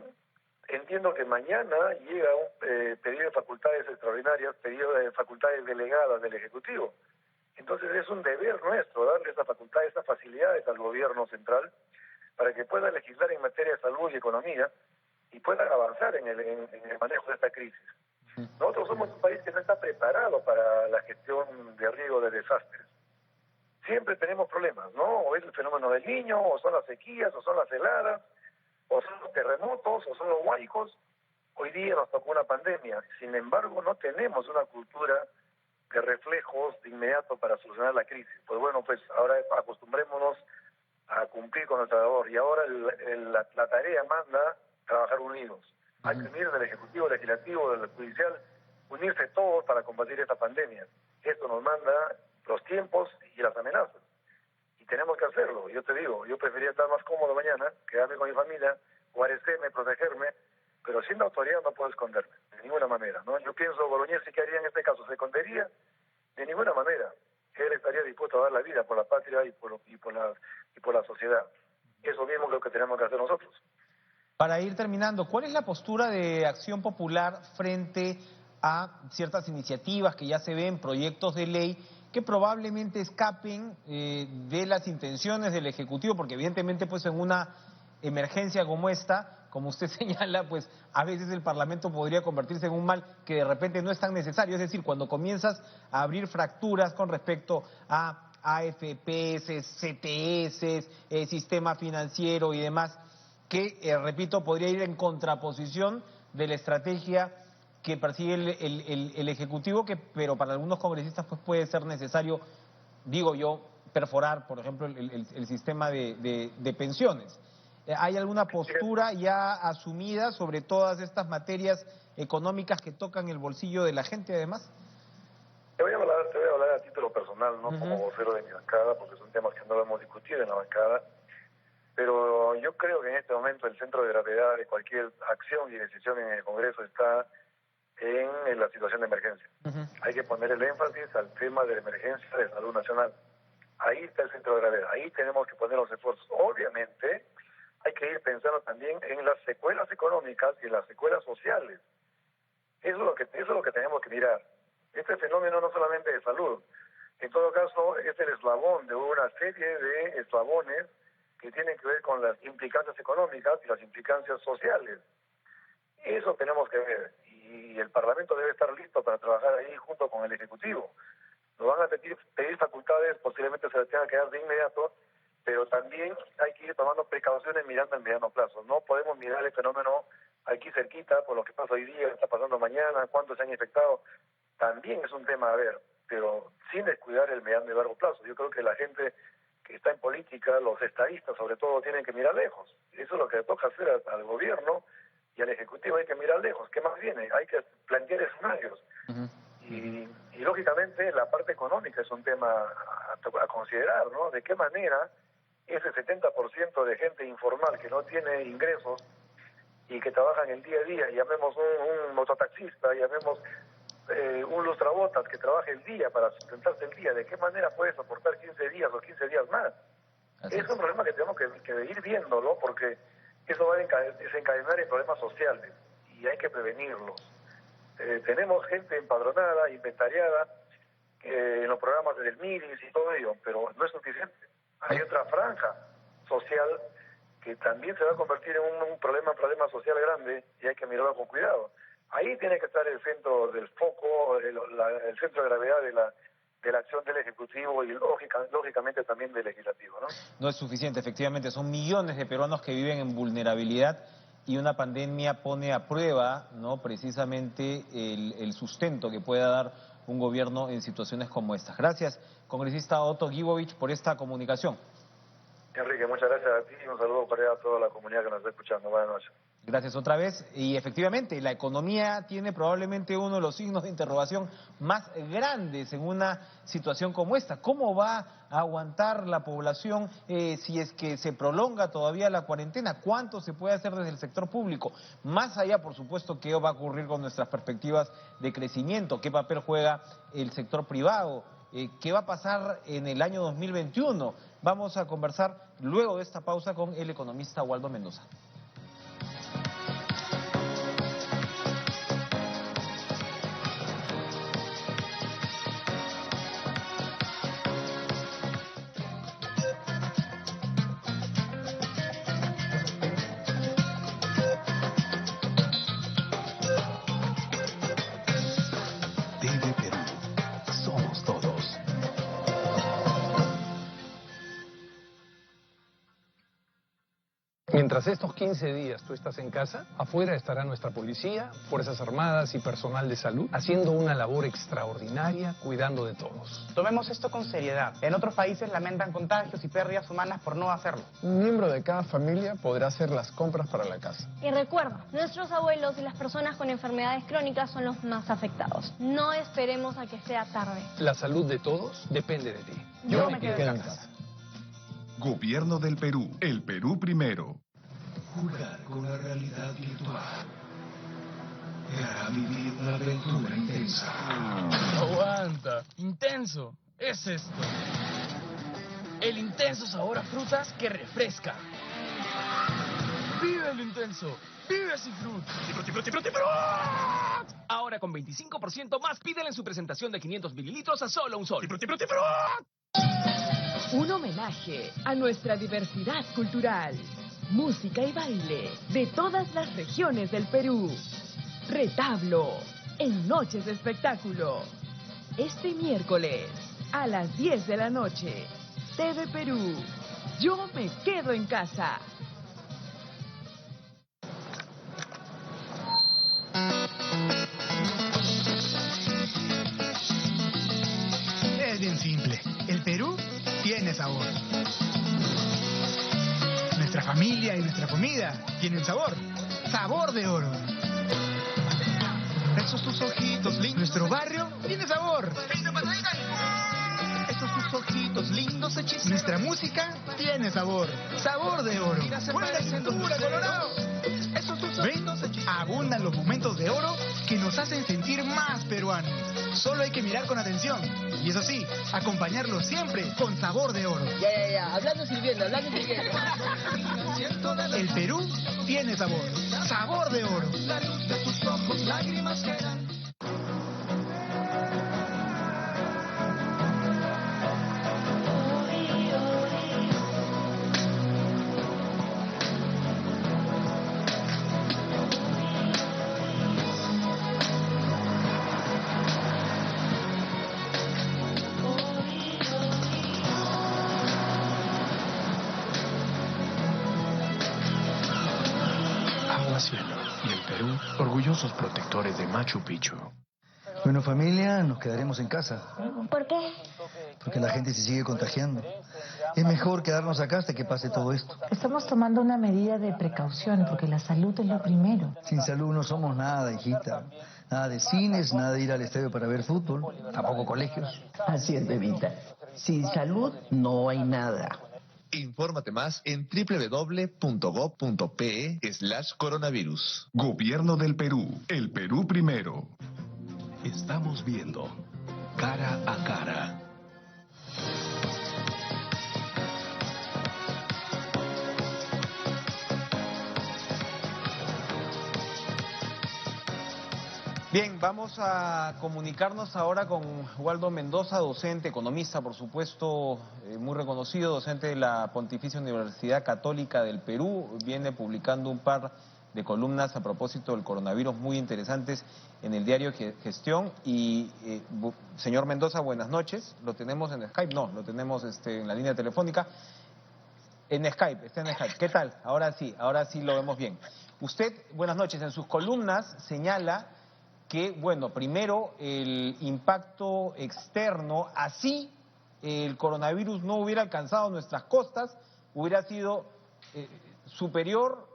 Entiendo que mañana llega un pedido de facultades extraordinarias, pedido de facultades delegadas del Ejecutivo. Entonces es un deber nuestro darle esta facultad, estas facilidades al gobierno central para que pueda legislar en materia de salud y economía y pueda avanzar en el manejo de esta crisis. Nosotros somos un país que no está preparado para la gestión de riesgo de desastres. Siempre tenemos problemas, ¿no? O es el fenómeno del Niño, o son las sequías, o son las heladas, o son los terremotos, o son los huaicos. Hoy día nos tocó una pandemia. Sin embargo, no tenemos una cultura de reflejos de inmediato para solucionar la crisis. Pues bueno, pues ahora acostumbrémonos a cumplir con nuestra labor. Y ahora la tarea manda trabajar unidos. Hay que unir del Ejecutivo, del Legislativo, del Judicial, unirse todos para combatir esta pandemia. Esto nos manda los tiempos y las amenazas. Y tenemos que hacerlo. Yo te digo, yo preferiría estar más cómodo mañana, quedarme con mi familia, guarecerme, protegerme, pero siendo autoridad no puedo esconderme, de ninguna manera, ¿no? Yo pienso, Bolognesi, ¿qué haría en este caso? ¿Se escondería? De ninguna manera. Él estaría dispuesto a dar la vida por la patria y por la sociedad. Eso mismo es lo que tenemos que hacer nosotros. Para ir terminando, ¿cuál es la postura de Acción Popular frente a ciertas iniciativas que ya se ven, proyectos de ley, que probablemente escapen de las intenciones del Ejecutivo? Porque evidentemente pues en una emergencia como esta, como usted señala, pues a veces el Parlamento podría convertirse en un mal que de repente no es tan necesario. Es decir, cuando comienzas a abrir fracturas con respecto a AFPs, CTS, sistema financiero y demás, que, repito, podría ir en contraposición de la estrategia que persigue el Ejecutivo, pero para algunos congresistas pues puede ser necesario, digo yo, perforar, por ejemplo, el sistema de pensiones. ¿Hay alguna postura ya asumida sobre todas estas materias económicas que tocan el bolsillo de la gente, además? Te voy a hablar a título personal, no como vocero de mi bancada, porque son temas que no lo hemos discutido en la bancada. Pero yo creo que en este momento el centro de gravedad de cualquier acción y decisión en el Congreso está en la situación de emergencia. Hay que poner el énfasis al tema de la emergencia de salud nacional. Ahí está el centro de gravedad, ahí tenemos que poner los esfuerzos. Obviamente hay que ir pensando también en las secuelas económicas y en las secuelas sociales. Eso es lo que tenemos que mirar. Este fenómeno no solamente de salud, en todo caso es el eslabón de una serie de eslabones que tienen que ver con las implicancias económicas y las implicancias sociales. Eso tenemos que ver, y el Parlamento debe estar listo para trabajar ahí junto con el Ejecutivo. Nos van a pedir facultades, posiblemente se las tengan que dar de inmediato, pero también hay que ir tomando precauciones mirando al mediano plazo. No podemos mirar el fenómeno aquí cerquita, por lo que pasa hoy día, está pasando mañana, cuántos se han infectado. También es un tema a ver, pero sin descuidar el mediano y largo plazo. Yo creo que la gente que está en política, los estadistas sobre todo, tienen que mirar lejos. Eso es lo que le toca hacer al gobierno y al Ejecutivo, hay que mirar lejos. ¿Qué más viene? Hay que plantear escenarios. Y lógicamente la parte económica es un tema a considerar, ¿no? De qué manera ese 70% de gente informal que no tiene ingresos y que trabaja en el día a día, llamemos un mototaxista, llamemos un lustrabotas que trabaja el día para sustentarse el día, ¿de qué manera puede soportar 15 días o 15 días más? Es un problema que tenemos que ir viéndolo, porque eso va a desencadenar en problemas sociales y hay que prevenirlos. Tenemos gente empadronada, inventariada en los programas del MIDIS y todo ello, pero no es suficiente. Hay otra franja social que también se va a convertir en un problema social grande y hay que mirarlo con cuidado. Ahí tiene que estar el centro del foco, el centro de gravedad de la acción del Ejecutivo y lógicamente también del Legislativo, ¿no? No es suficiente, efectivamente, son millones de peruanos que viven en vulnerabilidad y una pandemia pone a prueba, ¿no?, precisamente el sustento que pueda dar un gobierno en situaciones como estas. Gracias, congresista Otto Guibovich, por esta comunicación. Enrique, muchas gracias a ti y un saludo para toda la comunidad que nos está escuchando. Buenas noches. Gracias otra vez. Y efectivamente, la economía tiene probablemente uno de los signos de interrogación más grandes en una situación como esta. ¿Cómo va a aguantar la población si es que se prolonga todavía la cuarentena? ¿Cuánto se puede hacer desde el sector público? Más allá, por supuesto, qué va a ocurrir con nuestras perspectivas de crecimiento, qué papel juega el sector privado, qué va a pasar en el año 2021. Vamos a conversar luego de esta pausa con el economista Waldo Mendoza. Mientras estos 15 días tú estás en casa, afuera estará nuestra policía, Fuerzas Armadas y personal de salud haciendo una labor extraordinaria cuidando de todos. Tomemos esto con seriedad. En otros países lamentan contagios y pérdidas humanas por no hacerlo. Un miembro de cada familia podrá hacer las compras para la casa. Y recuerda, nuestros abuelos y las personas con enfermedades crónicas son los más afectados. No esperemos a que sea tarde. La salud de todos depende de ti. Yo me quedo en casa. Gobierno del Perú. El Perú primero. Jugar con la realidad virtual te hará vivir una aventura intensa. Aguanta. Intenso. Es esto. El intenso sabor a frutas que refresca. Vive lo intenso. Vive Cifrut. Cifrut. Ahora con 25% más, pídele en su presentación de 500 mililitros a solo un sol. Cifrut. Un homenaje a nuestra diversidad cultural, música y baile de todas las regiones del Perú. Retablo en Noches de Espectáculo. Este miércoles a las 10 de la noche. TV Perú. Yo me quedo en casa. Es bien simple. El Perú tiene sabor. Nuestra familia y nuestra comida tienen sabor. Sabor de oro. Esos tus ojitos lindos. Nuestro barrio tiene sabor. Esos tus ojitos lindos hechiceros. Nuestra música tiene sabor. Sabor de oro. Buena cintura, Colorado. ¿Ven? Abundan los momentos de oro que nos hacen sentir más peruanos. Solo hay que mirar con atención. Y eso sí, acompañarlo siempre con sabor de oro. Ya. Hablando sirviendo. El Perú tiene sabor. Sabor de oro. La luz de tus ojos, lágrimas quedan. Cielo y el Perú, orgullosos protectores de Machu Picchu. Bueno, familia, nos quedaremos en casa. ¿Por qué? Porque la gente se sigue contagiando. Es mejor quedarnos acá hasta que pase todo esto. Estamos tomando una medida de precaución porque la salud es lo primero. Sin salud no somos nada, hijita. Nada de cines, nada de ir al estadio para ver fútbol, tampoco colegios. Así es, bebita. Sin salud no hay nada. Infórmate más en www.gov.pe/coronavirus. Gobierno del Perú. El Perú primero. Estamos viendo cara a cara. Bien, vamos a comunicarnos ahora con Waldo Mendoza, docente, economista, por supuesto, muy reconocido, docente de la Pontificia Universidad Católica del Perú. Viene publicando un par de columnas a propósito del coronavirus muy interesantes en el diario Gestión. Y, señor Mendoza, buenas noches. ¿Lo tenemos en Skype? No, lo tenemos en la línea telefónica. En Skype, está en Skype. ¿Qué tal? Ahora sí lo vemos bien. Usted, buenas noches, en sus columnas señala que, bueno, primero el impacto externo, así el coronavirus no hubiera alcanzado nuestras costas, hubiera sido superior,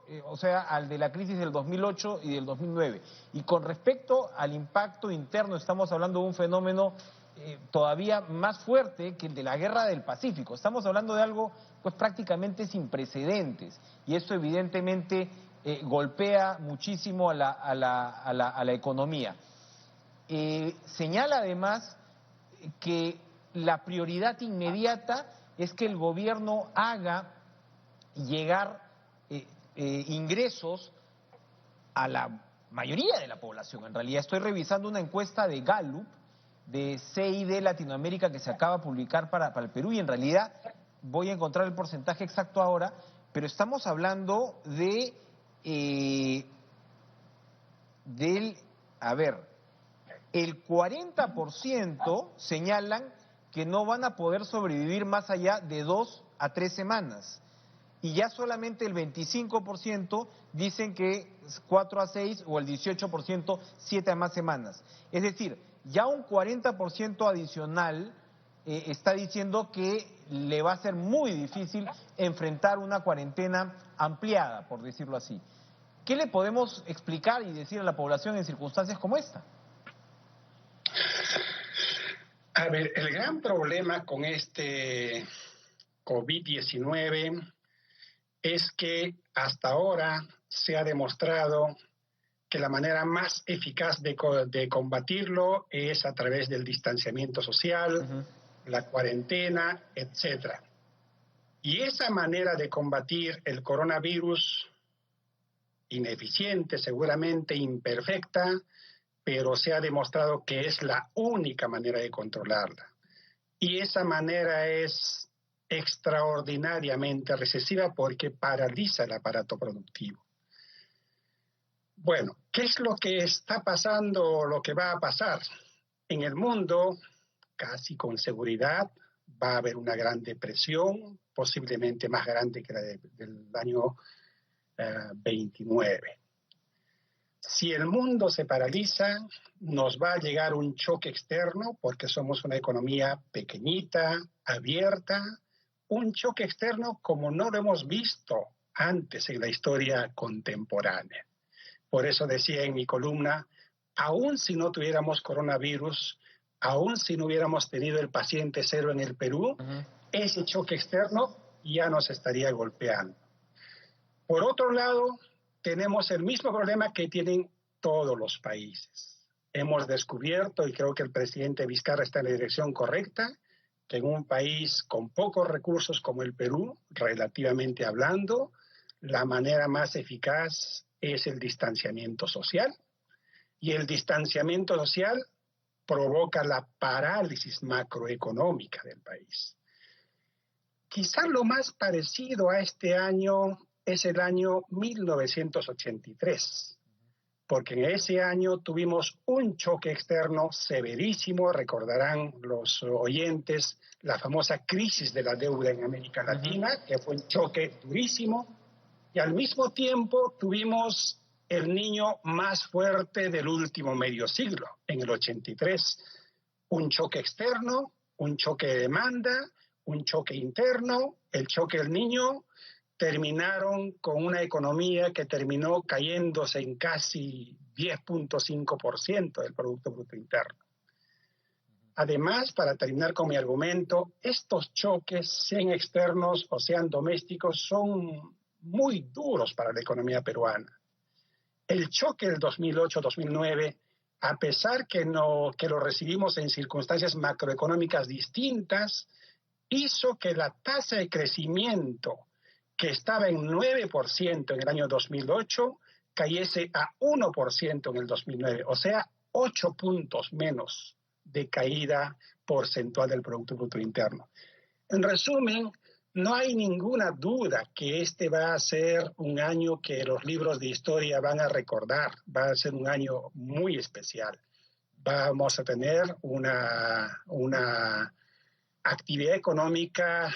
al de la crisis del 2008 y del 2009. Y con respecto al impacto interno, estamos hablando de un fenómeno todavía más fuerte que el de la Guerra del Pacífico. Estamos hablando de algo pues prácticamente sin precedentes, y esto evidentemente golpea muchísimo a la economía. Señala además que la prioridad inmediata es que el gobierno haga llegar ingresos a la mayoría de la población. En realidad estoy revisando una encuesta de Gallup, de CID Latinoamérica, que se acaba de publicar para el Perú, y en realidad voy a encontrar el porcentaje exacto ahora, pero estamos hablando de el 40% señalan que no van a poder sobrevivir más allá de 2 a 3 semanas. y ya solamente el 25% dicen que 4 a 6 o el 18% 7 a más semanas. Es decir, ya un 40% adicional está diciendo que le va a ser muy difícil enfrentar una cuarentena ampliada, por decirlo así. ¿Qué le podemos explicar y decir a la población en circunstancias como esta? A ver, el gran problema con este COVID-19 es que hasta ahora se ha demostrado que la manera más eficaz de combatirlo es a través del distanciamiento social, la cuarentena, etcétera. Y esa manera de combatir el coronavirus, ineficiente, seguramente imperfecta, pero se ha demostrado que es la única manera de controlarla. Y esa manera es extraordinariamente recesiva porque paraliza el aparato productivo. Bueno, ¿qué es lo que está pasando o lo que va a pasar? En el mundo, casi con seguridad, va a haber una gran depresión, posiblemente más grande que la del año 29. Si el mundo se paraliza, nos va a llegar un choque externo, porque somos una economía pequeñita, abierta, un choque externo como no lo hemos visto antes en la historia contemporánea. Por eso decía en mi columna, aún si no tuviéramos coronavirus, aún si no hubiéramos tenido el paciente cero en el Perú, ese choque externo ya nos estaría golpeando. Por otro lado, tenemos el mismo problema que tienen todos los países. Hemos descubierto, y creo que el presidente Vizcarra está en la dirección correcta, que en un país con pocos recursos como el Perú, relativamente hablando, la manera más eficaz es el distanciamiento social. Y el distanciamiento social provoca la parálisis macroeconómica del país. Quizá lo más parecido a este año es el año 1983, porque en ese año tuvimos un choque externo severísimo, recordarán los oyentes, la famosa crisis de la deuda en América Latina, que fue un choque durísimo, y al mismo tiempo tuvimos el Niño más fuerte del último medio siglo, en el 83. Un choque externo, un choque de demanda, un choque interno, el choque del Niño, terminaron con una economía que terminó cayéndose en casi 10.5% del Producto Bruto Interno. Además, para terminar con mi argumento, estos choques, sean externos o sean domésticos, son muy duros para la economía peruana. El choque del 2008-2009, a pesar que lo recibimos en circunstancias macroeconómicas distintas, hizo que la tasa de crecimiento que estaba en 9% en el año 2008, cayese a 1% en el 2009, o sea, 8 puntos menos de caída porcentual del Producto Bruto Interno. En resumen, no hay ninguna duda que este va a ser un año que los libros de historia van a recordar, va a ser un año muy especial. Vamos a tener una actividad económica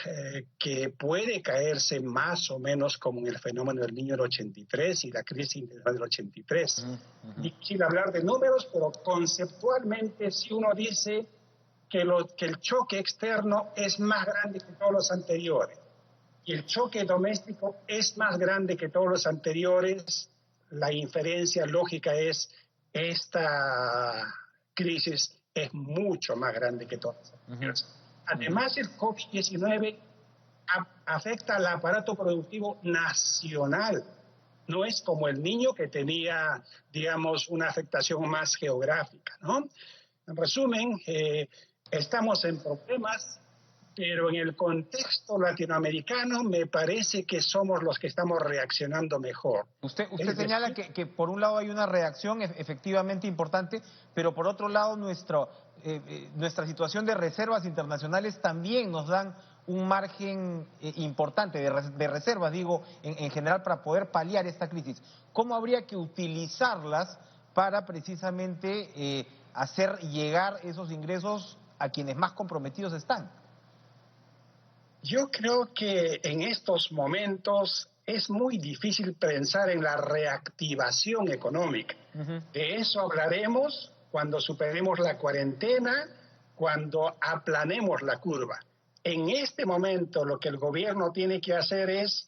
que puede caerse más o menos como en el fenómeno del Niño del 83 y la crisis integral del 83. Difícil hablar de números, pero conceptualmente si uno dice que el choque externo es más grande que todos los anteriores y el choque doméstico es más grande que todos los anteriores, la inferencia lógica es esta crisis es mucho más grande que todas las anteriores. Además, el COVID-19 afecta al aparato productivo nacional. No es como el Niño que tenía, digamos, una afectación más geográfica, ¿no? En resumen, estamos en problemas, pero en el contexto latinoamericano me parece que somos los que estamos reaccionando mejor. Usted señala que por un lado hay una reacción efectivamente importante, pero por otro lado nuestra situación de reservas internacionales también nos dan un margen importante de reservas, digo, en general para poder paliar esta crisis. ¿Cómo habría que utilizarlas para precisamente hacer llegar esos ingresos a quienes más comprometidos están? Yo creo que en estos momentos es muy difícil pensar en la reactivación económica. De eso hablaremos cuando superemos la cuarentena, cuando aplanemos la curva. En este momento lo que el gobierno tiene que hacer es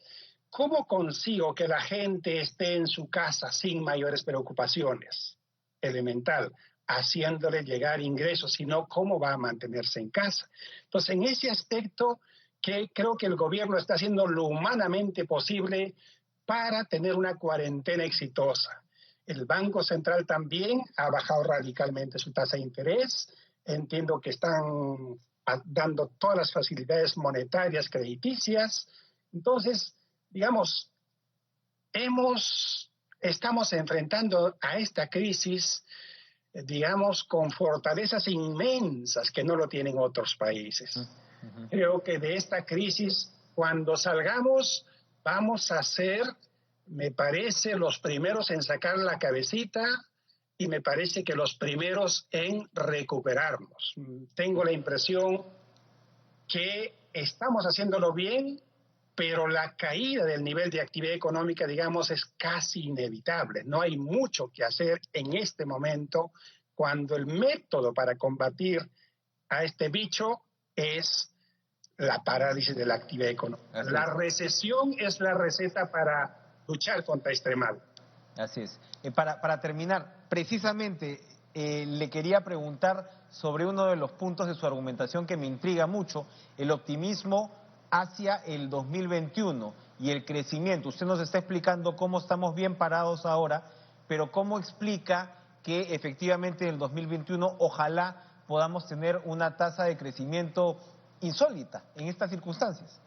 ¿cómo consigo que la gente esté en su casa sin mayores preocupaciones? Elemental, haciéndole llegar ingresos, sino cómo va a mantenerse en casa. Entonces, en ese aspecto, que creo que el gobierno está haciendo lo humanamente posible para tener una cuarentena exitosa. El Banco Central también ha bajado radicalmente su tasa de interés. Entiendo que están dando todas las facilidades monetarias, crediticias. Entonces, digamos, estamos enfrentando a esta crisis, digamos, con fortalezas inmensas que no lo tienen otros países. Creo que de esta crisis, cuando salgamos, vamos a ser, me parece, los primeros en sacar la cabecita y me parece que los primeros en recuperarnos. Tengo la impresión que estamos haciéndolo bien, pero la caída del nivel de actividad económica, digamos, es casi inevitable. No hay mucho que hacer en este momento cuando el método para combatir a este bicho es la parálisis de la actividad económica. La recesión es la receta para luchar contra este mal. Así es. Para terminar, precisamente le quería preguntar sobre uno de los puntos de su argumentación que me intriga mucho, el optimismo hacia el 2021 y el crecimiento. Usted nos está explicando cómo estamos bien parados ahora, pero ¿cómo explica que efectivamente en el 2021 ojalá podamos tener una tasa de crecimiento insólita en estas circunstancias?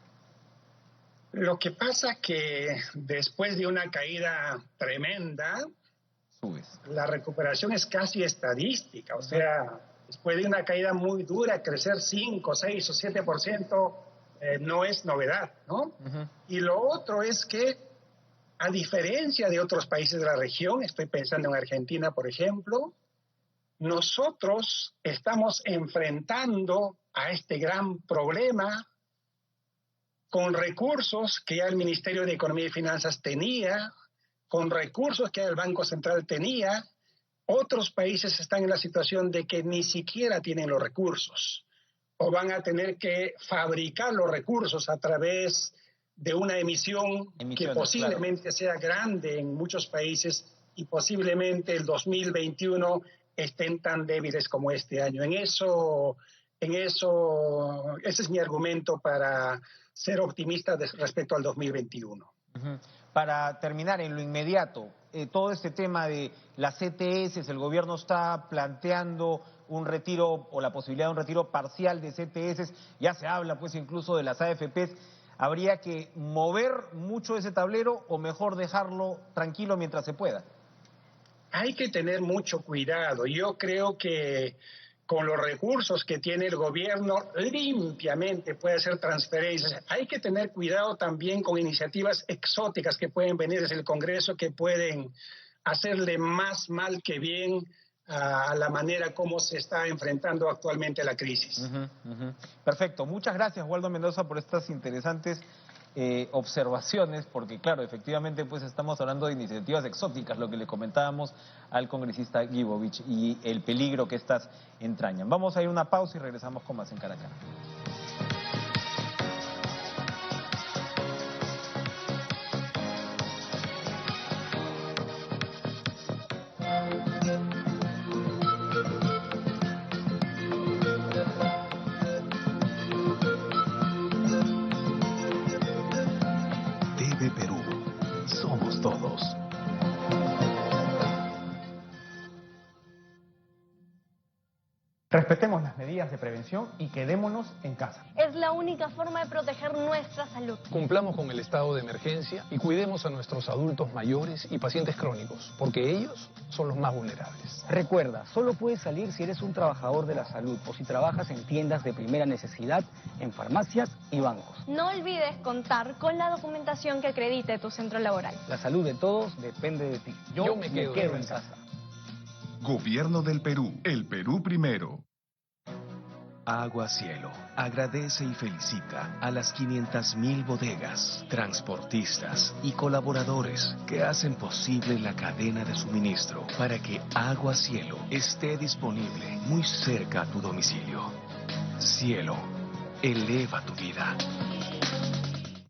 Lo que pasa que después de una caída tremenda, la recuperación es casi estadística. O sea, después de una caída muy dura, crecer 5, 6 o 7% no es novedad, ¿no? Y lo otro es que, a diferencia de otros países de la región, estoy pensando en Argentina, por ejemplo, nosotros estamos enfrentando a este gran problema con recursos que ya el Ministerio de Economía y Finanzas tenía, con recursos que el Banco Central tenía. Otros países están en la situación de que ni siquiera tienen los recursos o van a tener que fabricar los recursos a través de una emisión que posiblemente sea grande en muchos países y posiblemente el 2021 estén tan débiles como este año. Ese es mi argumento para ser optimista respecto al 2021. Para terminar, en lo inmediato, todo este tema de las CTS, el gobierno está planteando un retiro o la posibilidad de un retiro parcial de CTS, ya se habla pues incluso de las AFPs. ¿Habría que mover mucho ese tablero o mejor dejarlo tranquilo mientras se pueda? Hay que tener mucho cuidado. Yo creo que con los recursos que tiene el gobierno, limpiamente puede hacer transferencias. Hay que tener cuidado también con iniciativas exóticas que pueden venir desde el Congreso, que pueden hacerle más mal que bien a la manera como se está enfrentando actualmente la crisis. Perfecto. Muchas gracias, Waldo Mendoza, por estas interesantes observaciones, porque claro, efectivamente pues estamos hablando de iniciativas exóticas, lo que le comentábamos al congresista Guibovich y el peligro que estas entrañan. Vamos a ir a una pausa y regresamos con más en Cara a Cara. Perú, somos todos. Respetemos las medidas de prevención y quedémonos en casa. Es la única forma de proteger nuestra salud. Cumplamos con el estado de emergencia y cuidemos a nuestros adultos mayores y pacientes crónicos, porque ellos son los más vulnerables. Recuerda, solo puedes salir si eres un trabajador de la salud o si trabajas en tiendas de primera necesidad, en farmacias y bancos. No olvides contar con la documentación que acredite tu centro laboral. La salud de todos depende de ti. Yo me quedo en casa. Gobierno del Perú, el Perú primero. Agua Cielo agradece y felicita a las 500.000 bodegas, transportistas y colaboradores que hacen posible la cadena de suministro para que Agua Cielo esté disponible muy cerca a tu domicilio. Cielo, eleva tu vida.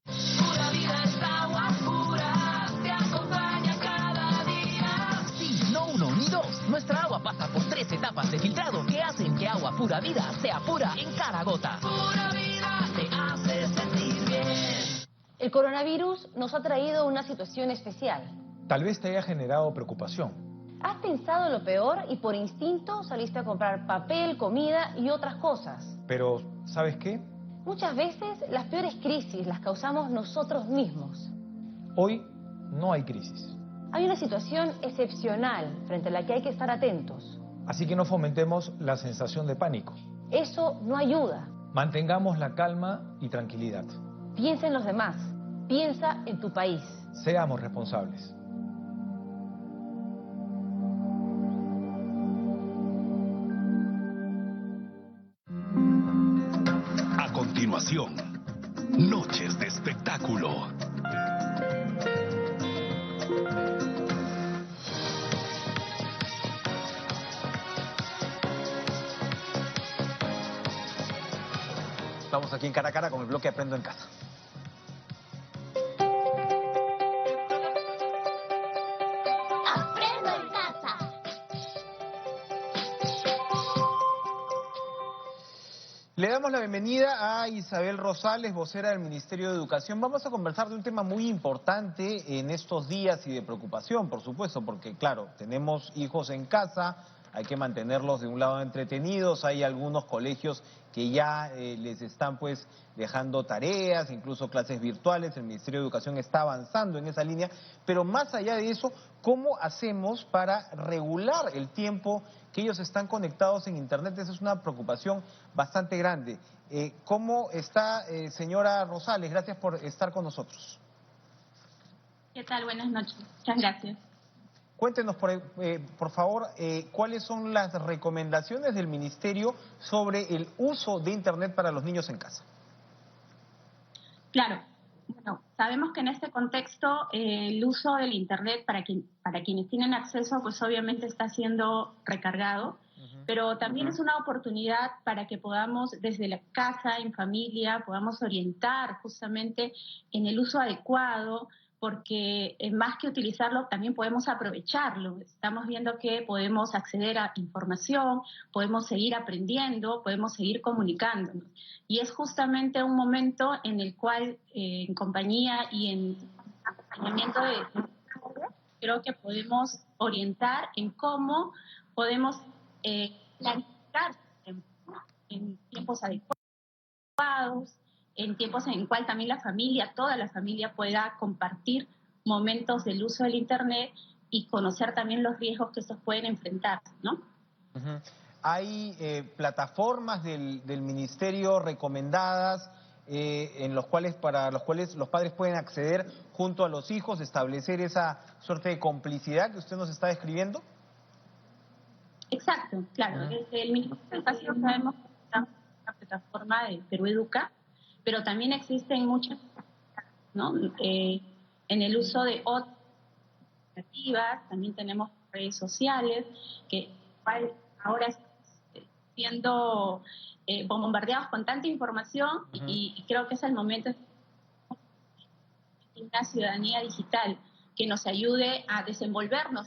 Pura vida es agua pura, te acompaña cada día. Sí, no uno ni dos. Nuestra agua pasa por 3 etapas de filtrado que hacen que Agua Pura Vida sea pura en cada gota. Pura vida te hace sentir bien. El coronavirus nos ha traído una situación especial. Tal vez te haya generado preocupación. Has pensado lo peor y por instinto saliste a comprar papel, comida y otras cosas. Pero, ¿sabes qué? Muchas veces las peores crisis las causamos nosotros mismos. Hoy no hay crisis. Hay una situación excepcional frente a la que hay que estar atentos. Así que no fomentemos la sensación de pánico. Eso no ayuda. Mantengamos la calma y tranquilidad. Piensa en los demás. Piensa en tu país. Seamos responsables. A continuación, Noches de Espectáculo. Estamos aquí en Cara a Cara con el bloque Aprendo en Casa. Aprendo en casa. Le damos la bienvenida a Isabel Rosales, vocera del Ministerio de Educación. Vamos a conversar de un tema muy importante en estos días y de preocupación, por supuesto, porque claro, tenemos hijos en casa, hay que mantenerlos de un lado entretenidos, hay algunos colegios que ya les están pues dejando tareas, incluso clases virtuales, el Ministerio de Educación está avanzando en esa línea, pero más allá de eso, ¿cómo hacemos para regular el tiempo que ellos están conectados en Internet? Esa es una preocupación bastante grande. ¿Cómo está, señora Rosales? Gracias por estar con nosotros. ¿Qué tal? Buenas noches. Muchas gracias. Cuéntenos, por favor, cuáles son las recomendaciones del Ministerio sobre el uso de Internet para los niños en casa. Claro. Bueno, sabemos que en este contexto el uso del Internet para quienes tienen acceso, pues obviamente está siendo recargado, pero también es una oportunidad para que podamos desde la casa, en familia, podamos orientar justamente en el uso adecuado, porque más que utilizarlo, también podemos aprovecharlo. Estamos viendo que podemos acceder a información, podemos seguir aprendiendo, podemos seguir comunicándonos. Y es justamente un momento en el cual, en compañía y en acompañamiento creo que podemos orientar en cómo podemos planificar en tiempos adecuados, en tiempos en el cual también la familia, toda la familia pueda compartir momentos del uso del Internet y conocer también los riesgos que estos pueden enfrentar, ¿no? ¿Hay plataformas del Ministerio recomendadas para los cuales los padres pueden acceder junto a los hijos, establecer esa suerte de complicidad que usted nos está describiendo? Exacto, claro. Desde el Ministerio de Educación sabemos que estamos en una plataforma de Perú Educa, pero también existen muchas, ¿no? En el uso de otras iniciativas, también tenemos redes sociales, que ahora están siendo bombardeados con tanta información y creo que es el momento de una ciudadanía digital que nos ayude a desenvolvernos.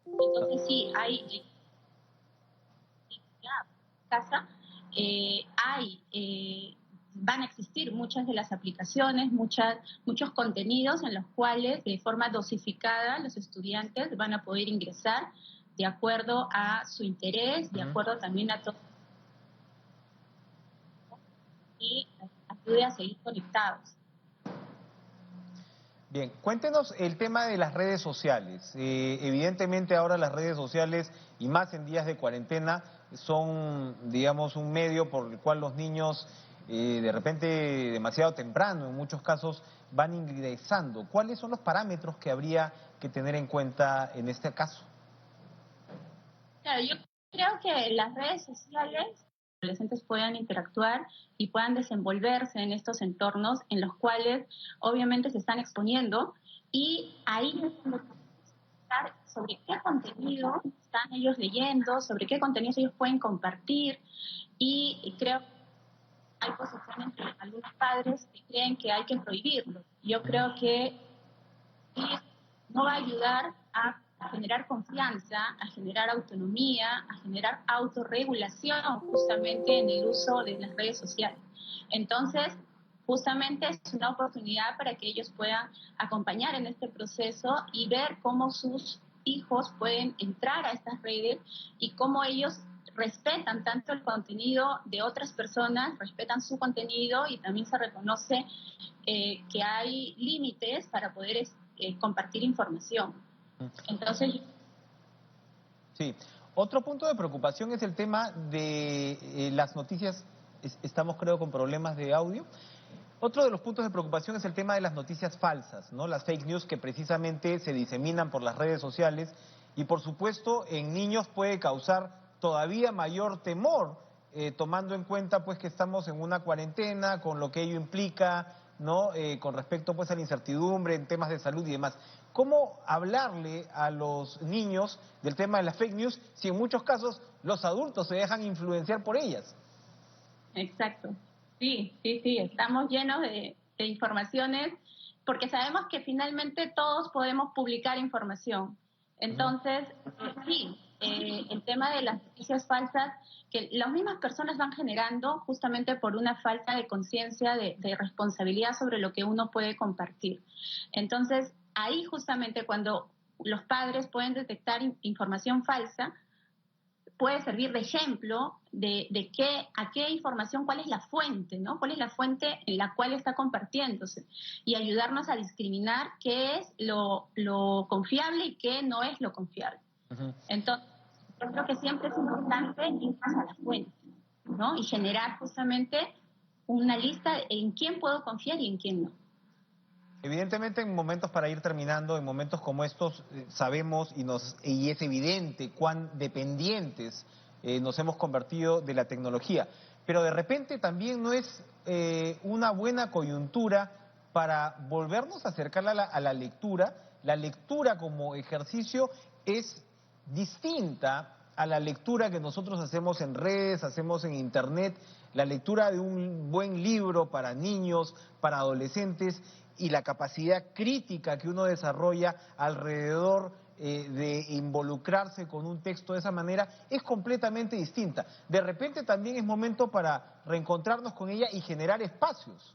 Entonces sí, hay casa. Van a existir muchas de las aplicaciones, muchos contenidos en los cuales de forma dosificada los estudiantes van a poder ingresar de acuerdo a su interés, de acuerdo también a todo, y ayude a seguir conectados. Bien, cuéntenos el tema de las redes sociales. Evidentemente ahora las redes sociales, y más en días de cuarentena, son, digamos, un medio por el cual los niños, de repente demasiado temprano, en muchos casos, van ingresando. ¿Cuáles son los parámetros que habría que tener en cuenta en este caso? Claro, yo creo que las redes sociales, los adolescentes puedan interactuar y puedan desenvolverse en estos entornos en los cuales obviamente se están exponiendo, y ahí es donde sobre qué contenido están ellos leyendo, sobre qué contenidos ellos pueden compartir, y creo que hay posiciones de algunos padres que creen que hay que prohibirlo. Yo creo que no va a ayudar a generar confianza, a generar autonomía, a generar autorregulación justamente en el uso de las redes sociales. Entonces, justamente es una oportunidad para que ellos puedan acompañar en este proceso y ver cómo sus hijos pueden entrar a estas redes y cómo ellos respetan tanto el contenido de otras personas, respetan su contenido, y también se reconoce que hay límites para poder compartir información. Entonces, sí. Otro punto de preocupación es el tema de las noticias. Estamos, creo, con problemas de audio. Otro de los puntos de preocupación es el tema de las noticias falsas, ¿no? Las fake news que precisamente se diseminan por las redes sociales y, por supuesto, en niños puede causar todavía mayor temor, tomando en cuenta pues que estamos en una cuarentena, con lo que ello implica, ¿no? Con respecto pues a la incertidumbre en temas de salud y demás. ¿Cómo hablarle a los niños del tema de las fake news si en muchos casos los adultos se dejan influenciar por ellas? Exacto. Sí, estamos llenos de informaciones, porque sabemos que finalmente todos podemos publicar información. Entonces, el tema de las noticias falsas, que las mismas personas van generando justamente por una falta de conciencia, de responsabilidad sobre lo que uno puede compartir. Entonces, ahí justamente cuando los padres pueden detectar información falsa, puede servir de ejemplo de a qué información, cuál es la fuente, ¿no? Cuál es la fuente en la cual está compartiéndose, y ayudarnos a discriminar qué es lo confiable y qué no es lo confiable. Entonces, yo creo que siempre es importante ir más a la fuente, ¿no? Y generar justamente una lista en quién puedo confiar y en quién no. Evidentemente, en momentos, para ir terminando, en momentos como estos, sabemos y es evidente cuán dependientes nos hemos convertido de la tecnología. Pero de repente también no es una buena coyuntura para volvernos a acercar a la lectura. La lectura como ejercicio es distinta a la lectura que nosotros hacemos en redes, hacemos en internet. La lectura de un buen libro para niños, para adolescentes, y la capacidad crítica que uno desarrolla alrededor de involucrarse con un texto de esa manera es completamente distinta. De repente también es momento para reencontrarnos con ella y generar espacios.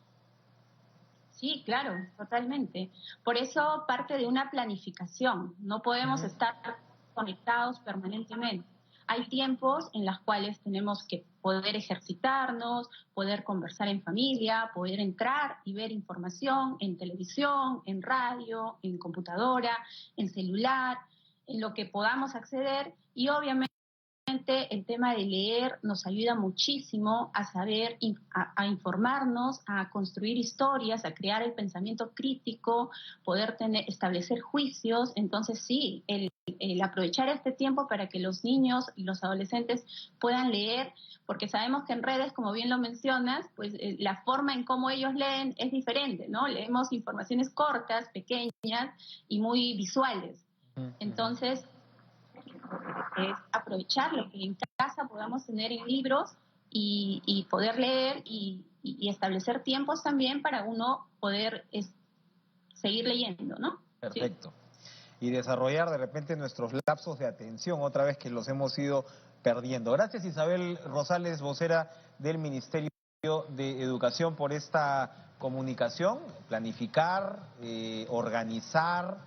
Sí, claro, totalmente. Por eso parte de una planificación. No podemos estar conectados permanentemente. Hay tiempos en los cuales tenemos que poder ejercitarnos, poder conversar en familia, poder entrar y ver información en televisión, en radio, en computadora, en celular, en lo que podamos acceder, y obviamente el tema de leer nos ayuda muchísimo a saber, a informarnos, a construir historias, a crear el pensamiento crítico, poder establecer juicios. Entonces sí, el aprovechar este tiempo para que los niños y los adolescentes puedan leer, porque sabemos que en redes, como bien lo mencionas, pues la forma en cómo ellos leen es diferente, ¿no? Leemos informaciones cortas, pequeñas y muy visuales. Entonces, es aprovechar lo que en casa podamos tener en libros y poder leer y establecer tiempos también para uno poder seguir leyendo, ¿no? Perfecto. Sí. Y desarrollar de repente nuestros lapsos de atención, otra vez que los hemos ido perdiendo. Gracias, Isabel Rosales, vocera del Ministerio de Educación, por esta comunicación, planificar, organizar.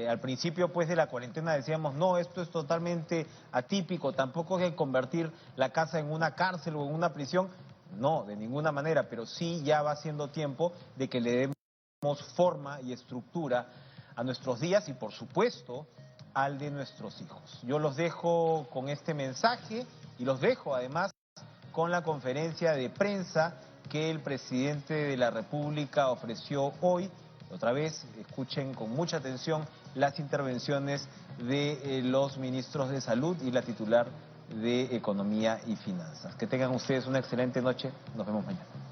Al principio pues de la cuarentena decíamos, no, esto es totalmente atípico, tampoco hay que convertir la casa en una cárcel o en una prisión. No, de ninguna manera, pero sí ya va siendo tiempo de que le demos forma y estructura a nuestros días y, por supuesto, al de nuestros hijos. Yo los dejo con este mensaje y los dejo además con la conferencia de prensa que el presidente de la República ofreció hoy. Otra vez, escuchen con mucha atención las intervenciones de los ministros de Salud y la titular de Economía y Finanzas. Que tengan ustedes una excelente noche. Nos vemos mañana.